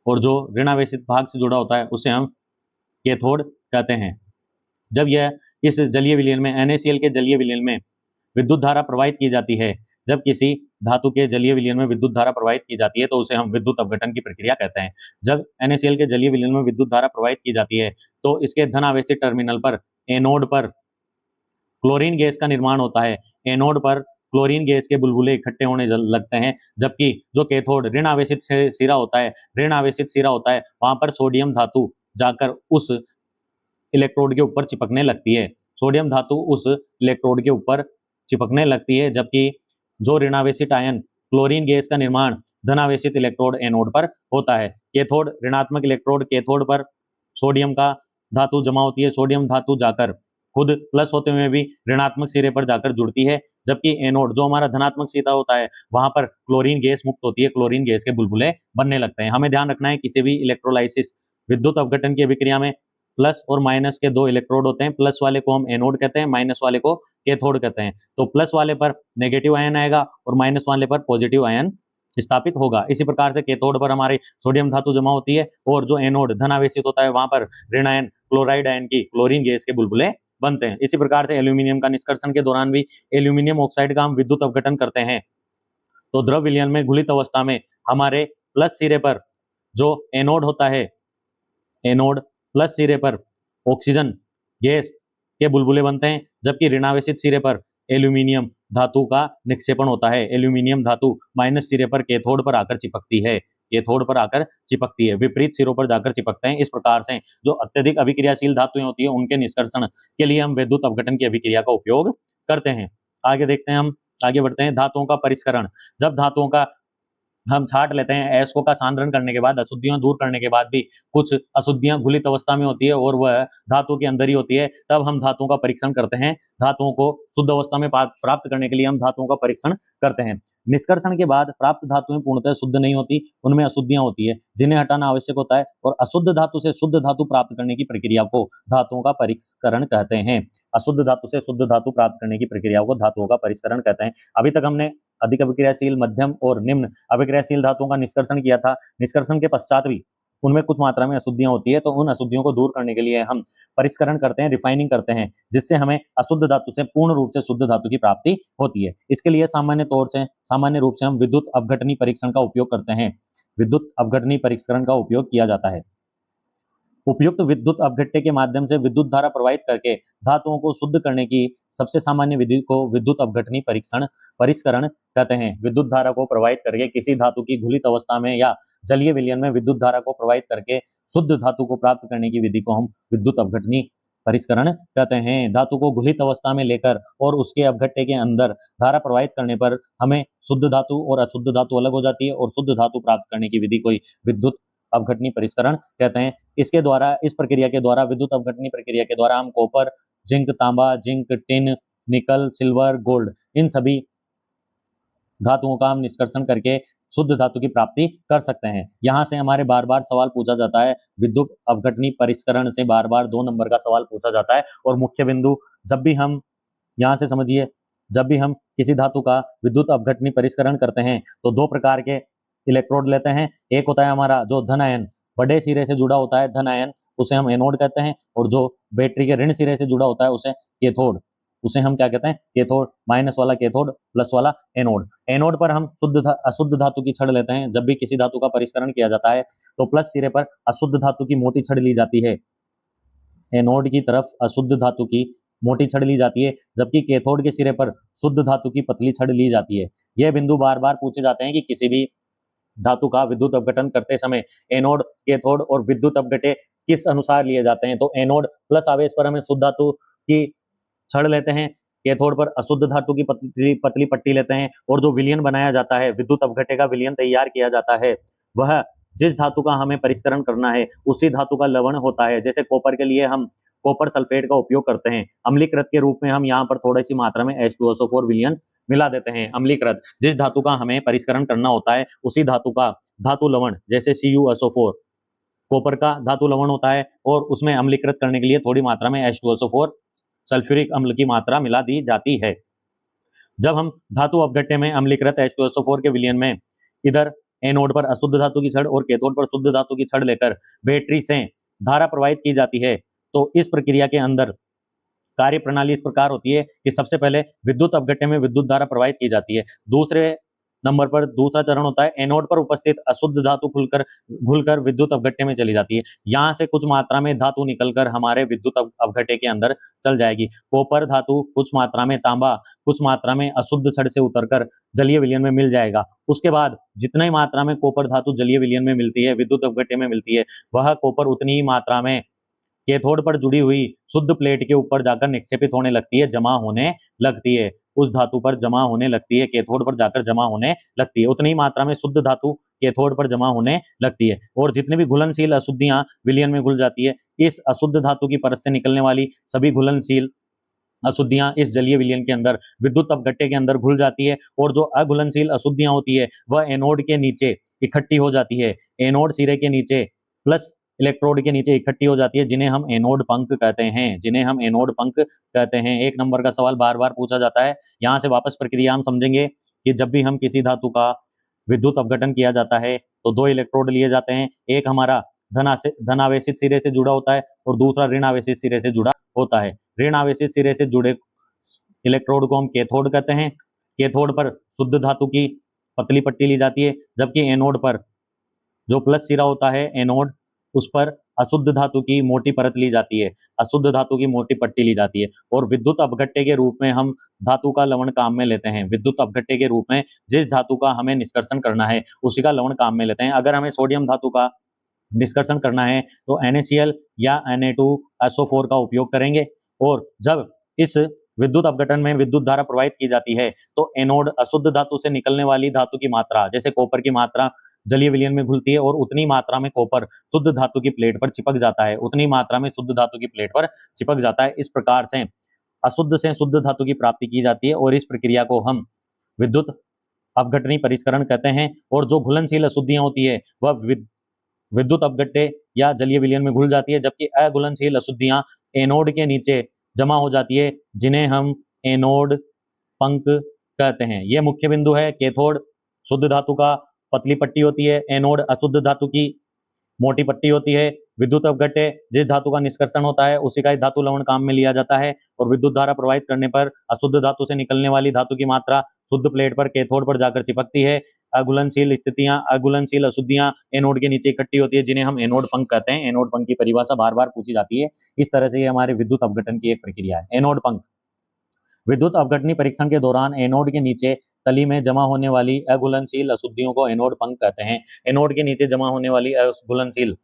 और जो ऋणावेशित भाग से जुड़ा होता है उसे हम कैथोड कहते हैं। जब यह इस जलीय विलयन में, NaCl के जलीय विलयन में विद्युत धारा प्रवाहित की जाती है, जब किसी धातु के जलीय विलयन में विद्युत धारा प्रवाहित की जाती है तो उसे हम विद्युत अपघटन की प्रक्रिया कहते हैं। जब NaCl के जलीय विलयन में विद्युत धारा प्रवाहित की जाती है तो इसके धनावेशित टर्मिनल पर, एनोड पर क्लोरीन गैस का निर्माण होता है। एनोड पर क्लोरीन गैस के बुलबुले इकट्ठे होने लगते हैं, जबकि जो कैथोड ऋण आवेशित सिरा होता है, वहां पर सोडियम धातु जाकर उस इलेक्ट्रोड के ऊपर चिपकने लगती है। सोडियम धातु उस इलेक्ट्रोड के ऊपर चिपकने लगती है, जबकि जो ऋणावेशित आयन क्लोरीन गैस का निर्माण धनावेशित इलेक्ट्रोड एनोड पर होता है। कैथोड ऋणात्मक इलेक्ट्रोड कैथोड पर सोडियम का धातु जमा होती है। सोडियम धातु जाकर खुद प्लस होते हुए भी ऋणात्मक सिरे पर जाकर जुड़ती है, जबकि एनोड जो हमारा धनात्मक सिरा होता है वहां पर क्लोरीन गैस मुक्त होती है, क्लोरीन गैस के बुलबुले बनने लगते हैं। हमें ध्यान रखना है किसी भी इलेक्ट्रोलाइसिस विद्युत अपघटन की अभिक्रिया में प्लस और माइनस के 2 इलेक्ट्रोड होते हैं। प्लस वाले को हम एनोड कहते हैं, माइनस वाले को कैथोड कहते हैं। तो प्लस वाले पर नेगेटिव आयन आएगा और माइनस वाले पर पॉजिटिव आयन स्थापित होगा। इसी प्रकार से कैथोड पर हमारी सोडियम धातु जमा होती है और जो एनोड धनावेशित होता है वहां पर ऋण आयन क्लोराइड आयन की क्लोरीन गैस के बुलबुले बनते हैं। इसी प्रकार से एल्यूमिनियम का निष्कर्षण के दौरान भी एल्यूमिनियम ऑक्साइड का हम विद्युत अपघटन करते हैं। तो द्रव विलयन में घुलित अवस्था में हमारे प्लस सिरे पर जो एनोड होता है, एनोड प्लस सिरे पर ऑक्सीजन गैस के बुलबुले बनते हैं, जबकि ऋणावेशित सिरे पर एल्यूमिनियम धातु का निक्षेपण होता है। एल्यूमिनियम धातु माइनस सिरे पर कैथोड पर आकर चिपकती है, विपरीत सिरों पर जाकर चिपकते हैं। इस प्रकार से जो अत्यधिक अभिक्रियाशील धातुएं होती है उनके निष्कर्षण के लिए हम विद्युत अपघटन की अभिक्रिया का उपयोग करते हैं। आगे देखते हैं, हम आगे बढ़ते हैं। धातुओं का परिष्करण। जब धातुओं का हम छांट लेते हैं, अयस्कों का सांद्रण करने के बाद, अशुद्धियां दूर करने के बाद भी कुछ अशुद्धियां घुलित अवस्था में होती है और वह धातु के अंदर ही होती है, तब हम धातुओं का परीक्षण करते हैं। धातुओं को शुद्ध अवस्था में प्राप्त करने के लिए हम धातुओं का परीक्षण करते हैं। निष्कर्षण के बाद प्राप्त धातुएं पूर्णतः शुद्ध नहीं होती, उनमें अशुद्धियां होती है जिन्हें हटाना आवश्यक होता है, और अशुद्ध धातु से शुद्ध धातु प्राप्त करने की प्रक्रिया को धातुओं का परिष्करण कहते हैं। अशुद्ध धातु से शुद्ध धातु प्राप्त करने की प्रक्रिया को धातुओं का परिष्करण कहते हैं। अभी तक हमने अधिक अभिक्रियाशील, मध्यम और निम्न अभिक्रियाशील धातुओं का निष्कर्षण किया था। निष्कर्षण के पश्चात भी उनमें कुछ मात्रा में अशुद्धियां होती है, तो उन अशुद्धियों को दूर करने के लिए हम परिष्करण करते हैं, रिफाइनिंग करते हैं, जिससे हमें अशुद्ध धातु से पूर्ण रूप से शुद्ध धातु की प्राप्ति होती है। इसके लिए सामान्य रूप से हम विद्युत अपघटनी परीक्षण का उपयोग करते हैं। विद्युत अपघटनी परीक्षण का उपयोग किया जाता है। उपयुक्त विद्युत अपघट्य के माध्यम से विद्युत धारा प्रवाहित करके धातुओं को शुद्ध करने की सबसे सामान्य विधि को विद्युत अपघटनी परिष्करण कहते हैं। विद्युत धारा को प्रवाहित करके किसी धातु की घुलित अवस्था में या जलीय विलयन में विद्युत धारा को प्रवाहित करके शुद्ध धातु को प्राप्त करने की विधि को हम विद्युत अपघटनी परिष्करण कहते हैं। धातु को घुलित अवस्था में लेकर और उसके अपघट्य के अंदर धारा प्रवाहित करने पर हमें शुद्ध धातु और अशुद्ध धातु अलग हो जाती है, और शुद्ध धातु प्राप्त करने की विधि को विद्युत अपघटनी परिष्करण कहते हैं। इस प्रक्रिया के द्वारा, विद्युत अपघटनी प्रक्रिया के द्वारा हम कॉपर, जिंक, तांबा, जिंक, टिन, निकल, सिल्वर, गोल्ड, इन सभी धातुओं का हम निष्कर्षण करके शुद्ध धातु की प्राप्ति कर सकते हैं। यहाँ से हमारे बार बार सवाल पूछा जाता है, विद्युत अपघटनी परिष्करण से बार बार 2 नंबर का सवाल पूछा जाता है। और मुख्य बिंदु जब भी हम यहाँ से समझिए जब भी हम किसी धातु का विद्युत अपघटनी परिष्करण करते हैं तो दो प्रकार के इलेक्ट्रोड लेते हैं। एक होता है हमारा जो धन आयन बड़े सिरे से जुड़ा होता है धन आयन, उसे हम एनोड कहते हैं, और जो बैटरी के ऋण सिरे से जुड़ा होता है उसे कैथोड, उसे हम क्या कहते हैं, कैथोड, माइनस वाला कैथोड, प्लस वाला एनोड। एनोड पर हम अशुद्ध धातु की छड़ लेते हैं। जब भी किसी धातु का परिष्करण किया जाता है तो प्लस सिरे पर अशुद्ध धातु की मोटी छड़ ली जाती है, एनोड की तरफ अशुद्ध धातु की मोटी छड़ ली जाती है, जबकि कैथोड के सिरे पर शुद्ध धातु की पतली छड़ ली जाती है। यह बिंदु बार बार पूछे जाते हैं कि किसी भी धातु का विद्युत अपघटन करते समय एनोड, कैथोड और विद्युत अपघटे किस अनुसार लिए जाते हैं। तो एनोड प्लस आवेश पर हमें शुद्ध धातु की छड़ लेते हैं, कैथोड पर अशुद्ध धातु की पतली पट्टी लेते हैं, और जो विलयन बनाया जाता है, विद्युत अपघटे का विलयन तैयार किया जाता है, वह जिस धातु का हमें परिष्करण करना है उसी धातु का लवण होता है। जैसे कॉपर के लिए हम कॉपर सल्फेट का उपयोग करते हैं, अम्लीकृत के रूप में हम यहाँ पर थोड़ी सी मात्रा में H2SO4 विलयन मिला देते हैं। अम्लीकृत जिस धातु का हमें परिष्करण करना होता है उसी धातु का धातु लवण, जैसे CuSO4 कॉपर का धातु लवण होता है, और उसमें अम्लीकृत करने के लिए थोड़ी मात्रा में H2SO4 सल्फ्यूरिक अम्ल की मात्रा मिला दी जाती है। जब हम धातु अपघट्य में अम्लीकृत H2SO4 के विलयन में इधर एनोड पर अशुद्ध धातु की छड़ और कैथोड पर शुद्ध धातु की छड़ लेकर बैटरी से धारा प्रवाहित की जाती है, तो इस प्रक्रिया के अंदर कार्य प्रणाली इस प्रकार होती है कि सबसे पहले विद्युत अपघट्य में विद्युत धारा प्रवाहित की जाती है। दूसरे नंबर पर दूसरा चरण होता है एनोड पर उपस्थित अशुद्ध धातु घुलकर विद्युत अपघट्य में चली जाती है। यहाँ से कुछ मात्रा में धातु निकलकर हमारे विद्युत अपघट्य के अंदर चल जाएगी। कॉपर धातु कुछ मात्रा में, तांबा कुछ मात्रा में अशुद्ध छड़ से उतरकर जलीय विलयन में मिल जाएगा। उसके बाद जितनी मात्रा में कॉपर धातु जलीय विलयन में मिलती है, विद्युत अपघट्य में मिलती है, वह कॉपर उतनी ही मात्रा में कैथोड पर जुड़ी हुई शुद्ध प्लेट के ऊपर जाकर निक्षेपित होने लगती है, जमा होने लगती है, उस धातु पर जमा होने लगती है, कैथोड पर जाकर जमा होने लगती है। उतनी मात्रा में शुद्ध धातु कैथोड पर जमा होने लगती है, और जितने भी घुलनशील अशुद्धियां विलयन में घुल जाती है, इस अशुद्ध धातु की परत से निकलने वाली सभी घुलनशील अशुद्धियां इस जलीय विलयन के अंदर विद्युत अपघट्य के अंदर घुल जाती है, और जो अघुलनशील अशुद्धियां होती है वह एनोड के नीचे इकट्ठी हो जाती है, एनोड सिरे के नीचे प्लस इलेक्ट्रोड के नीचे इकट्ठी हो जाती है, जिन्हें हम एनोड पंख कहते हैं, जिन्हें हम एनोड पंख कहते हैं। एक नंबर का सवाल बार बार पूछा जाता है। यहाँ से वापस प्रक्रिया हम समझेंगे कि जब भी हम किसी धातु का विद्युत अपघटन किया जाता है तो दो इलेक्ट्रोड लिए जाते हैं, एक हमारा धन आवेशित सिरे से जुड़ा होता है और दूसरा ऋण आवेशित सिरे से जुड़ा होता है। ऋण आवेशित सिरे से जुड़े इलेक्ट्रोड को हम कैथोड कहते हैं। कैथोड पर शुद्ध धातु की पतली पट्टी ली जाती है, जबकि एनोड पर जो प्लस सिरा होता है एनोड, उस पर अशुद्ध धातु की मोटी परत ली जाती है, अशुद्ध धातु की मोटी पट्टी ली जाती है, और विद्युत अपघट्य के रूप में हम धातु का लवण काम में लेते हैं। विद्युत अपघट्य के रूप में जिस धातु का हमें निष्कर्षण करना है उसी का लवण काम में लेते हैं। अगर हमें सोडियम धातु का निष्कर्षण करना है तो NaCl या Na2SO4 का उपयोग करेंगे, और जब इस विद्युत अपघटन में विद्युत धारा प्रवाहित की जाती है तो एनोड अशुद्ध धातु से निकलने वाली धातु की मात्रा, जैसे कॉपर की मात्रा जलीय विलयन में घुलती है और उतनी मात्रा में कॉपर शुद्ध धातु की प्लेट पर चिपक जाता है, उतनी मात्रा में शुद्ध धातु की प्लेट पर चिपक जाता है। इस प्रकार से अशुद्ध से शुद्ध धातु की प्राप्ति की जाती है, और इस प्रक्रिया को हम विद्युत अपघटनी परिष्करण कहते हैं। और जो घुलनशील अशुद्धियां होती है वह विद्युत अपघट्य या जलीय विलयन में घुल जाती है, जबकि अघुलनशील अशुद्धियां एनोड के नीचे जमा हो जाती है, जिन्हें हम एनोड पंख कहते हैं। यह मुख्य बिंदु है। कैथोड शुद्ध धातु का पतली पट्टी होती है, एनोड अशुद्ध धातु की मोटी पट्टी होती है। विद्युत अपघट्य जिस धातु का निष्कर्षण होता है उसी का ही धातु लवण काम में लिया जाता है, और विद्युत धारा प्रवाहित करने पर अशुद्ध धातु से निकलने वाली धातु की मात्रा शुद्ध प्लेट पर कैथोड पर जाकर चिपकती है। अघुलनशील अशुद्धियां एनोड के नीचे इकट्ठी होती है, जिन्हें हम एनोड पंख कहते हैं। एनोड पंख की परिभाषा बार बार पूछी जाती है। इस तरह से ये हमारे विद्युत अपघटन की एक प्रक्रिया है। एनोड पंख विद्युत अपघटनी परीक्षण के दौरान एनोड के नीचे तली में जमा होने वाली अघुलनशील अशुद्धियों को एनोड पंख कहते हैं। एनोड के नीचे जमा होने वाली अघुलनशील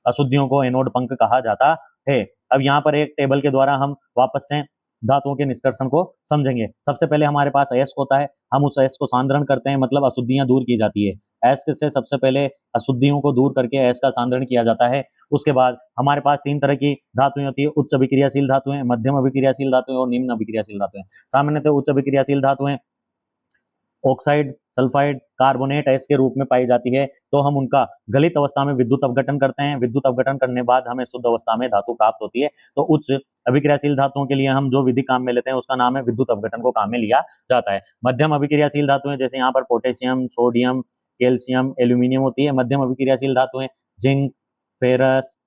अशुद्धियों को एनोड पंख कहा जाता है। अब यहाँ पर एक टेबल के द्वारा हम वापस से धातुओं के निष्कर्षण को समझेंगे। सबसे पहले हमारे पास अयस्क होता है, हम उस अयस्क को सांद्रण करते हैं, मतलब अशुद्धियां दूर की जाती है। अयस्क से सबसे पहले अशुद्धियों को दूर करके अयस्क का सांद्रण किया जाता है। उसके बाद हमारे पास तीन तरह की धातुएं होती है, उच्च अभिक्रियाशील धातुएं, मध्यम अभिक्रियाशील धातुएं और निम्न अभिक्रियाशील धातुएं। सामान्यतः उच्च अभिक्रियाशील धातुएं ऑक्साइड, सल्फाइड, कार्बोनेट एस के रूप में पाई जाती है, तो हम उनका गलित अवस्था में विद्युत अपघटन करते हैं। विद्युत अपघटन करने बाद हमें शुद्ध अवस्था में धातु प्राप्त होती है। तो उच्च अभिक्रियाशील धातुओं के लिए हम जो विधि काम में लेते हैं उसका नाम है विद्युत अपघटन को काम में लिया जाता है। मध्यम अभिक्रियाशील धातुएं जैसे यहाँ पर पोटेशियम, सोडियम, कैल्शियम, एल्यूमिनियम होती है। मध्यम अभिक्रियाशील धातुएं जिंक, फेरस,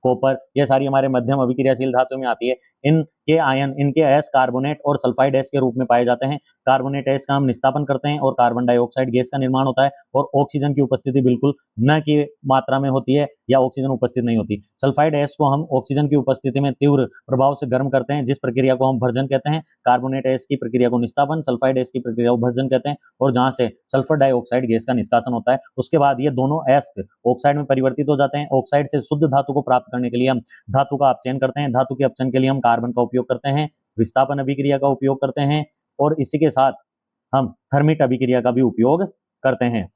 कॉपर, ये सारी हमारे मध्यम अभिक्रियाशील धातु में आती है। इनके आयन, इनके एस कार्बोनेट और सल्फाइड एस के रूप में पाए जाते हैं। कार्बोनेट एस का हम निस्तापन करते हैं और कार्बन डाइऑक्साइड गैस का निर्माण होता है और ऑक्सीजन की उपस्थिति बिल्कुल न की मात्रा में होती है या ऑक्सीजन उपस्थित नहीं होती। सल्फाइड एस को हम ऑक्सीजन की उपस्थिति में तीव्र प्रभाव से गर्म करते हैं, जिस प्रक्रिया को हम भर्जन कहते हैं। कार्बोनेट एस की प्रक्रिया को निस्तापन, सल्फाइड एस की प्रक्रिया को भर्जन कहते हैं, और जहां से सल्फर डाइऑक्साइड गैस का निष्कासन होता है। उसके बाद ये दोनों एस ऑक्साइड में परिवर्तित हो जाते हैं। ऑक्साइड से शुद्ध धातु को प्राप्त करने के लिए हम धातु का अपचयन करते हैं। धातु के अपचयन के लिए हम कार्बन का उपयोग करते हैं, विस्थापन अभिक्रिया का उपयोग करते हैं, और इसी के साथ हम थर्मिट अभिक्रिया का भी उपयोग करते हैं,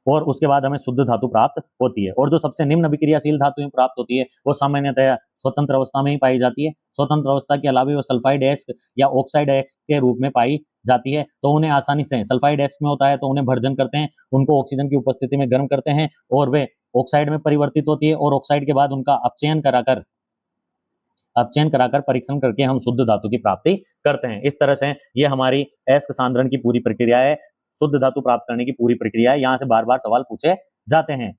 और उसके बाद हमें शुद्ध धातु प्राप्त होती है। और जो सबसे निम्न अभिक्रियाशील धातुएं प्राप्त होती है वो सामान्यतः स्वतंत्र अवस्था में ही पाई जाती है। स्वतंत्र अवस्था के अलावा वो सल्फाइड एक्स या ऑक्साइड एक्स के रूप में पाई जाती है। तो उन्हें आसानी से, सल्फाइड एक्स में होता है तो उन्हें भर्जन करते हैं, उनको ऑक्सीजन की उपस्थिति में गर्म करते हैं और वे ऑक्साइड में परिवर्तित होती है, और ऑक्साइड के बाद उनका अपचयन कराकर परीक्षण करके हम शुद्ध धातु की प्राप्ति करते हैं। इस तरह से ये हमारी अयस्क सांद्रण की पूरी प्रक्रिया है, शुद्ध धातु प्राप्त करने की पूरी प्रक्रिया है। यहाँ से बार बार सवाल पूछे जाते हैं।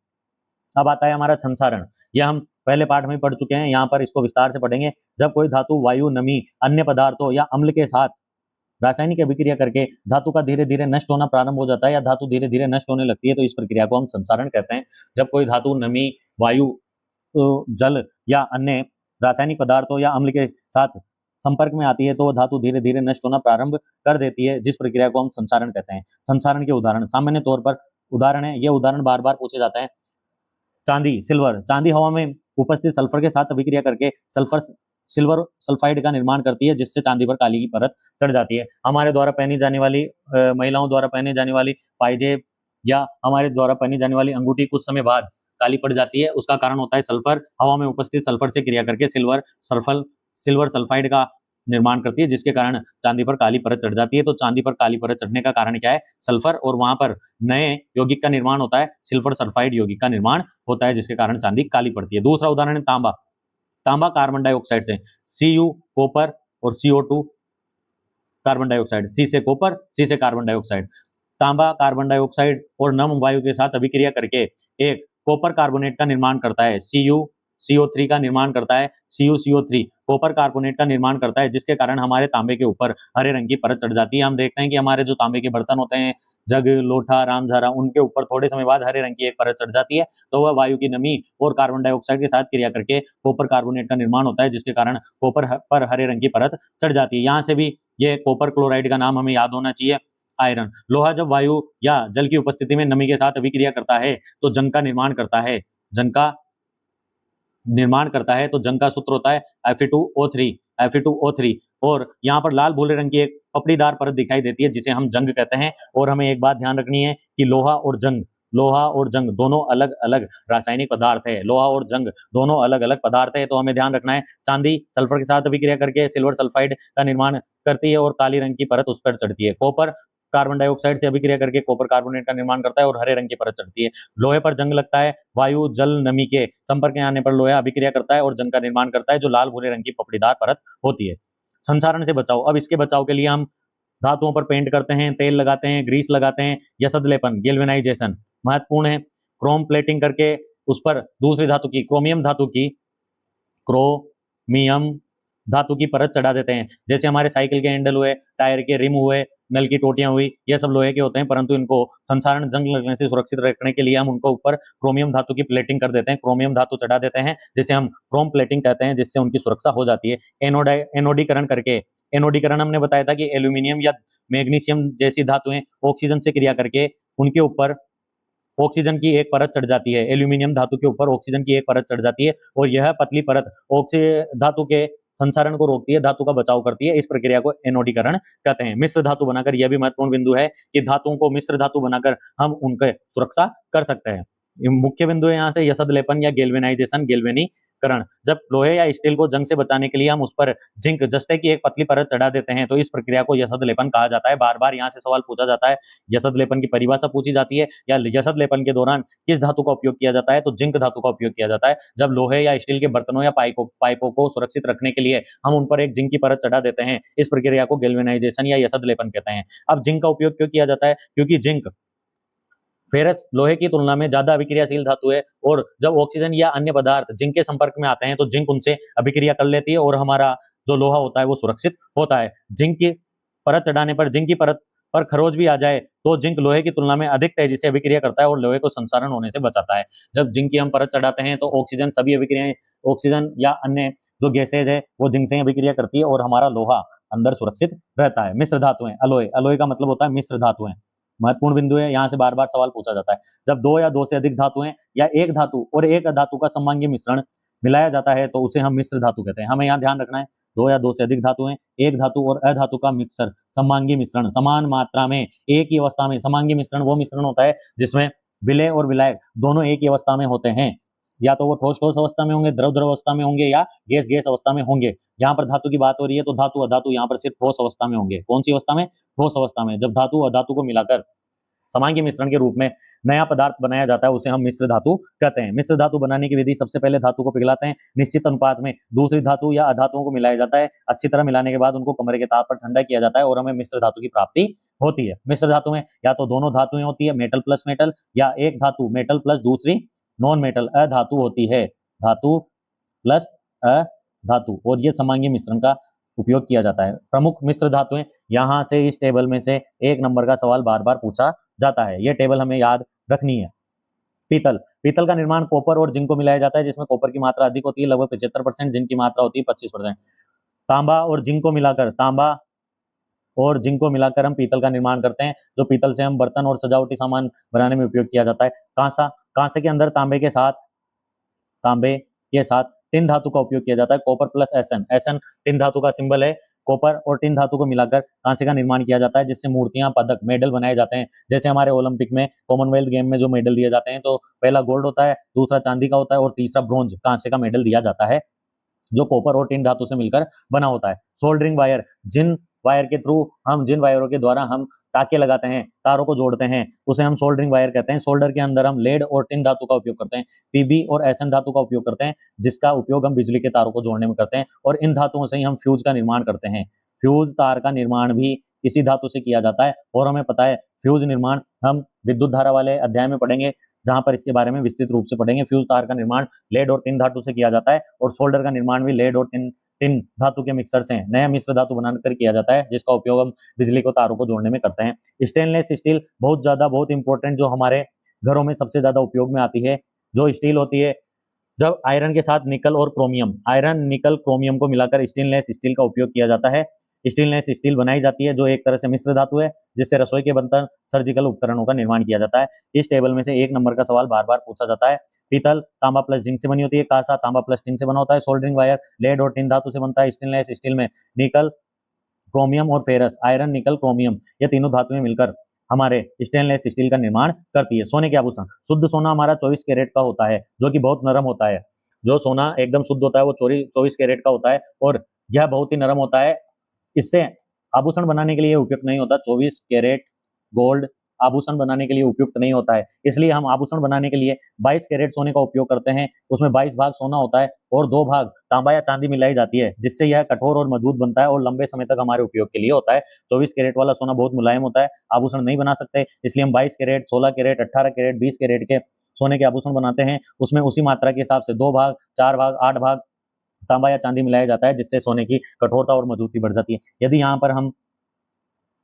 अब आता है हमारा संसारण। यह हम पहले पाठ में पढ़ चुके हैं, यहाँ पर इसको विस्तार से पढ़ेंगे। जब कोई धातु वायु, नमी, अन्य पदार्थों या अम्ल के साथ रासायनिक अभिक्रिया करके धातु का धीरे धीरे नष्ट होना प्रारंभ हो जाता है या धातु धीरे धीरे नष्ट होने लगती है, तो इस प्रक्रिया को हम संसारण कहते हैं। जब कोई धातु नमी, वायु, जल या अन्य रासायनिक पदार्थों या अम्ल के साथ संपर्क में आती है तो वह धातु धीरे धीरे नष्ट होना प्रारंभ कर देती है, जिस प्रक्रिया को हम संसारण कहते हैं। संसारण के उदाहरण, सामान्य तौर पर उदाहरण है, ये उदाहरण बार बार पूछे जाते हैं। चांदी, सिल्वर। चांदी हवा में उपस्थित सल्फर के साथ अभिक्रिया करके सिल्वर सल्फाइड का निर्माण करती है, जिससे चांदी पर काली की परत चढ़ जाती है। हमारे द्वारा पहनी जाने वाली, महिलाओं द्वारा पहनी जाने वाली पायजेब या हमारे द्वारा पहनी जाने वाली अंगूठी कुछ समय बाद काली पड़ जाती है। उसका कारण होता है सल्फर हवा में उपस्थित सल्फर से क्रिया करके सिल्वर सल्फाइड का निर्माण करती है, जिसके कारण चांदी पर काली परत चढ़ जाती है। तो चांदी पर काली परत चढ़ने का कारण क्या है? सल्फर, और वहां पर नए यौगिक का निर्माण होता है, सिल्फर सल्फाइड यौगिक का निर्माण होता है, जिसके कारण चांदी काली पड़ती है। दूसरा उदाहरण है तांबा। तांबा कार्बन डाइऑक्साइड से, Cu कॉपर और CO2 कार्बन डाइऑक्साइड, C से कॉपर, C से कार्बन डाइऑक्साइड। तांबा कार्बन डाइऑक्साइड और नम वायु के साथ अभिक्रिया करके एक कॉपर कार्बोनेट का निर्माण करता है, CO3 का निर्माण करता है, CuCO3 कॉपर कार्बोनेट का निर्माण करता है, जिसके कारण हमारे तांबे के ऊपर हरे रंग की परत चढ़ जाती है। हम देखते हैं कि हमारे जो तांबे के बर्तन होते हैं, जग, लोटा, रामझारा, उनके ऊपर थोड़े समय बाद हरे रंग की एक परत चढ़ जाती है, तो वह वायु की नमी और कार्बन डाइऑक्साइड के साथ क्रिया करके कॉपर कार्बोनेट का निर्माण होता है, जिसके कारण कॉपर पर हरे रंग की परत चढ़ जाती है। यहाँ से भी ये कॉपर क्लोराइड का नाम हमें याद होना चाहिए, आयरन। लोहा जब वायु या जल की उपस्थिति में नमी के साथ अभिक्रिया करता है तो जंग का निर्माण करता है, तो जंग का सूत्र होता है Fe2O3, और यहाँ पर लाल भूरे रंग की एक पपड़ीदार परत दिखाई देती है, जिसे हम जंग कहते हैं। और हमें एक बात ध्यान रखनी है कि लोहा और जंग दोनों अलग अलग रासायनिक पदार्थ है। लोहा और जंग दोनों अलग अलग पदार्थ है, तो हमें ध्यान रखना है। चांदी सल्फर के साथ अभिक्रिया करके सिल्वर सल्फाइड का निर्माण करती है और काली रंग की परत उस पर चढ़ती है। कॉपर कार्बन डाइऑक्साइड से अभिक्रिया करके कॉपर कार्बोनेट का निर्माण करता है और हरे रंग की परत चढ़ती है। लोहे पर जंग लगता है, वायु, जल, नमी के संपर्क में आने पर लोहा अभिक्रिया करता है और जंग का निर्माण करता है, जो लाल भूरे रंग की पपड़ीदार परत होती है। संसारण से बचाव। अब इसके बचाव के लिए हम धातुओं पर पेंट करते हैं, तेल लगाते हैं, ग्रीस लगाते हैं, यसद लेपन, गैल्वेनाइजेशन महत्वपूर्ण है। क्रोम प्लेटिंग करके उस पर दूसरी धातु की, क्रोमियम धातु की परत चढ़ा देते हैं। जैसे हमारे साइकिल के हैंडल हुए, टायर के रिम हुए, नल की टोटियां हुई, ये सब लोहे के होते हैं, परंतु इनको संसारण जंग लगने से सुरक्षित रखने के लिए हम उनको ऊपर क्रोमियम धातु की प्लेटिंग कर देते हैं, क्रोमियम धातु चढ़ा देते हैं, जिसे हम क्रोम प्लेटिंग कहते हैं, जिससे उनकी सुरक्षा हो जाती है। एनोडीकरण हमने बताया था कि एल्यूमिनियम या मैग्नीशियम जैसी धातुएं ऑक्सीजन से क्रिया करके उनके ऊपर ऑक्सीजन की एक परत चढ़ जाती है। एल्यूमिनियम धातु के ऊपर ऑक्सीजन की एक परत चढ़ जाती है और यह पतली परत धातु के संसारण को रोकती है, धातु का बचाव करती है। इस प्रक्रिया को एनोडीकरण कहते हैं। मिश्र धातु बनाकर, यह भी महत्वपूर्ण बिंदु है कि धातुओं को मिश्र धातु बनाकर हम उनके सुरक्षा कर सकते हैं। मुख्य बिंदु है यहाँ से यसद लेपन या गैल्वेनाइजेशन, करण, जब लोहे या स्टील को जंग से बचाने के लिए हम उस पर जिंक जस्ते की एक पतली परत चढ़ा देते हैं तो इस प्रक्रिया को यशद लेपन कहा जाता है। बार बार यहाँ से सवाल पूछा जाता है, यशद लेपन की परिभाषा पूछी जाती है, या यशद लेपन के दौरान किस धातु का उपयोग किया जाता है, तो जिंक धातु का उपयोग किया जाता है। जब लोहे या स्टील के बर्तनों या पाइपों को सुरक्षित रखने के लिए हम उन पर एक जिंक की परत चढ़ा देते हैं, इस प्रक्रिया को गैल्वेनाइजेशन या यशद लेपन कहते हैं। अब जिंक का उपयोग क्यों किया जाता है? क्योंकि जिंक फेरस लोहे की तुलना में ज्यादा अभिक्रियाशील धातु है, और जब ऑक्सीजन या अन्य पदार्थ जिंक के संपर्क में आते हैं तो जिंक उनसे अभिक्रिया कर लेती है और हमारा जो लोहा होता है वो सुरक्षित होता है। जिंक की परत चढ़ाने पर जिंक की परत पर खरोच भी आ जाए तो जिंक लोहे की तुलना में अधिक तेजी से अभिक्रिया करता है और लोहे को संसारण होने से बचाता है। जब जिंक की हम परत चढ़ाते हैं तो ऑक्सीजन सभी अभिक्रियाएं, ऑक्सीजन या अन्य जो गैसेज है वो जिंक से अभिक्रिया करती है और हमारा लोहा अंदर सुरक्षित रहता है। मिश्र धातुएं, अलोय, अलोय का मतलब होता है मिश्र धातुएं। महत्वपूर्ण बिंदु है, यहाँ से बार बार सवाल पूछा जाता है। जब दो या दो से अधिक धातुएं या एक धातु और एक अधातु का समांगी मिश्रण मिलाया जाता है तो उसे हम मिश्र धातु कहते हैं। हमें यहाँ ध्यान रखना है, दो या दो से अधिक धातुएं, एक धातु और अधातु का मिक्सर, समांगी मिश्रण, समान मात्रा में एक ही अवस्था में। समांगी मिश्रण वो मिश्रण होता है जिसमें विलेय और विलायक दोनों एक ही अवस्था में होते हैं, या तो वो ठोस ठोस अवस्था में होंगे, द्रव द्रव अवस्था में होंगे, या गैस गैस अवस्था में होंगे। यहाँ पर धातु की बात हो रही है तो धातु अधातु यहाँ पर सिर्फ ठोस अवस्था में होंगे। कौन सी अवस्था में? ठोस अवस्था में। जब धातु अधातु को मिलाकर समांगी मिश्रण के रूप में नया पदार्थ बनाया जाता है उसे हम मिश्र धातु कहते हैं। मिश्र धातु बनाने की विधि, सबसे पहले धातु को पिघलाते हैं, निश्चित अनुपात में दूसरी धातु या अधातुओं को मिलाया जाता है, अच्छी तरह मिलाने के बाद उनको कमरे के ताप पर ठंडा किया जाता है और हमें मिश्र धातु की प्राप्ति होती है। मिश्र धातु में या तो दोनों धातुएं होती है, मेटल प्लस मेटल, या एक धातु मेटल प्लस दूसरी नॉन मेटल अधातु होती है, धातु प्लस अधातु, और ये समांगी मिश्रण का उपयोग किया जाता है। प्रमुख मिश्र धातुएं, यहाँ से इस टेबल में से एक नंबर का सवाल बार बार पूछा जाता है, ये टेबल हमें याद रखनी है। पीतल, पीतल का निर्माण कॉपर और जिंक को मिलाया जाता है जिसमें कॉपर की मात्रा अधिक होती है लगभग 75%, जिंक की मात्रा होती है 25%। तांबा और जिंक को मिलाकर, तांबा और जिंक को मिलाकर हम पीतल का निर्माण करते हैं, जो पीतल से हम बर्तन और सजावटी सामान बनाने में उपयोग किया जाता है। कांसा, कांसे के अंदर तांबे के साथ टिन धातु का उपयोग किया जाता है, copper plus SN, SN tin धातु का सिंबल है। कॉपर और टिन धातु को मिलाकर कांसे का निर्माण किया जाता है जिससे मूर्तियां, पदक, मेडल बनाए जाते हैं। जैसे हमारे ओलंपिक में, कॉमनवेल्थ गेम में जो मेडल दिए जाते हैं तो पहला गोल्ड होता है, दूसरा चांदी का होता है और तीसरा ब्रॉन्ज कांसे का मेडल दिया जाता है जो कॉपर और टिन धातु से मिलकर बना होता है। सोल्डरिंग वायर, जिन वायर के थ्रू हम, जिन वायरों के द्वारा हम टाके लगाते हैं, तारों को जोड़ते हैं, उसे हम सोल्डरिंग वायर कहते हैं। सोल्डर के अंदर हम लेड और टिन धातु का उपयोग करते हैं, पीबी और एसएन धातु का उपयोग करते हैं जिसका उपयोग हम बिजली के तारों को जोड़ने में करते हैं, और इन धातुओं से ही हम फ्यूज का निर्माण करते हैं। फ्यूज तार का निर्माण भी इसी धातु से किया जाता है और हमें पता है फ्यूज निर्माण हम विद्युत धारा वाले अध्याय में पढ़ेंगे जहां पर इसके बारे में विस्तृत रूप से पढ़ेंगे। फ्यूज तार का निर्माण लेड और टिन धातु से किया जाता है और सोल्डर का निर्माण भी लेड और टिन धातु के मिक्सर से नया मिश्र धातु बनाकर किया जाता है जिसका उपयोग हम बिजली को तारों को जोड़ने में करते हैं। स्टेनलेस स्टील बहुत इंपॉर्टेंट, जो हमारे घरों में सबसे ज्यादा उपयोग में आती है, जो स्टील होती है जब आयरन के साथ निकल और क्रोमियम, आयरन निकल क्रोमियम को मिलाकर स्टेनलेस स्टील का उपयोग किया जाता है। स्टेनलेस स्टील बनाई जाती है जो एक तरह से मिश्र धातु है जिससे रसोई के बर्तन, सर्जिकल उपकरणों का निर्माण किया जाता है। इस टेबल में से एक नंबर का सवाल बार बार पूछा जाता है। पीतल तांबा प्लस जिंक से बनी होती है, कांसा तांबा प्लस टिन से बना होता है, सोल्डरिंग वायर लेड और टिन धातु से बनता है, स्टेनलेस स्टील में निकल, क्रोमियम और फेरस, आयरन निकल क्रोमियम, ये तीनों धातुएं मिलकर हमारे स्टेनलेस स्टील का निर्माण करती है। सोने के आभूषण, शुद्ध सोना हमारा 24 कैरेट का होता है जो कि बहुत नरम होता है। जो सोना एकदम शुद्ध होता है वो 24 कैरेट का होता है और यह बहुत ही नरम होता है। इससे आभूषण बनाने के लिए उपयुक्त नहीं होता। 24 कैरेट गोल्ड आभूषण बनाने के लिए उपयुक्त नहीं होता है, इसलिए हम आभूषण बनाने के लिए 22 कैरेट सोने का उपयोग करते हैं। उसमें 22 भाग सोना होता है और 2 भाग तांबा या चांदी मिलाई जाती है जिससे यह कठोर और मजबूत बनता है और लंबे समय तक हमारे उपयोग के लिए होता है। 24 कैरेट वाला सोना बहुत मुलायम होता है, आभूषण नहीं बना सकते, इसलिए हम 22 कैरेट, 16 कैरेट, 18 कैरेट, 20 कैरेट के सोने के आभूषण बनाते हैं। उसमें उसी मात्रा के हिसाब से 2 भाग, 4 भाग, 8 भाग तांबा या चांदी मिलाया जाता है जिससे सोने की कठोरता और मजबूती बढ़ जाती है। यदि यहाँ पर हम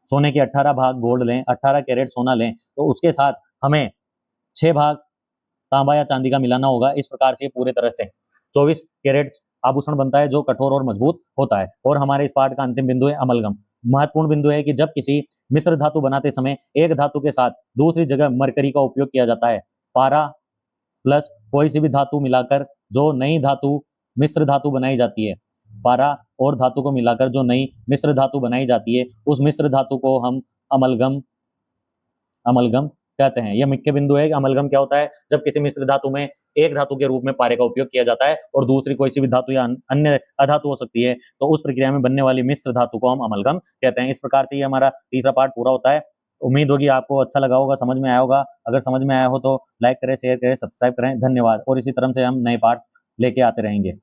सोने के 18 भाग गोल्ड लें, 18 कैरेट सोना लें, तो उसके साथ हमें 6 भाग तांबा या चांदी का मिलाना होगा। इस प्रकार से पूरे तरह से 24 कैरेट आभूषण बनता है जो कठोर और मजबूत होता है। और हमारे इस पाठ का अंतिम बिंदु है अमलगम। महत्वपूर्ण बिंदु है कि जब किसी मिश्र धातु बनाते समय एक धातु के साथ दूसरी जगह मरकरी का उपयोग किया जाता है। पारा प्लस कोई सी भी धातु मिलाकर जो नई धातु मिश्र धातु बनाई जाती है, पारा और धातु को मिलाकर जो नई मिश्र धातु बनाई जाती है, उस मिश्र धातु को हम अमलगम कहते हैं। यह मुख्य बिंदु है कि अमलगम क्या होता है, जब किसी मिश्र धातु में एक धातु के रूप में पारे का उपयोग किया जाता है और दूसरी कोई सी भी धातु या अन्य अधातु हो सकती है, तो उस प्रक्रिया में बनने वाली मिश्र धातु को हम अमलगम कहते हैं। इस प्रकार से ये हमारा तीसरा पार्ट पूरा होता है। उम्मीद होगी आपको अच्छा लगा होगा, समझ में आया होगा। अगर समझ में आया हो तो लाइक करें, शेयर करें, सब्सक्राइब करें। धन्यवाद। और इसी तरह से हम नए पार्ट लेके आते रहेंगे।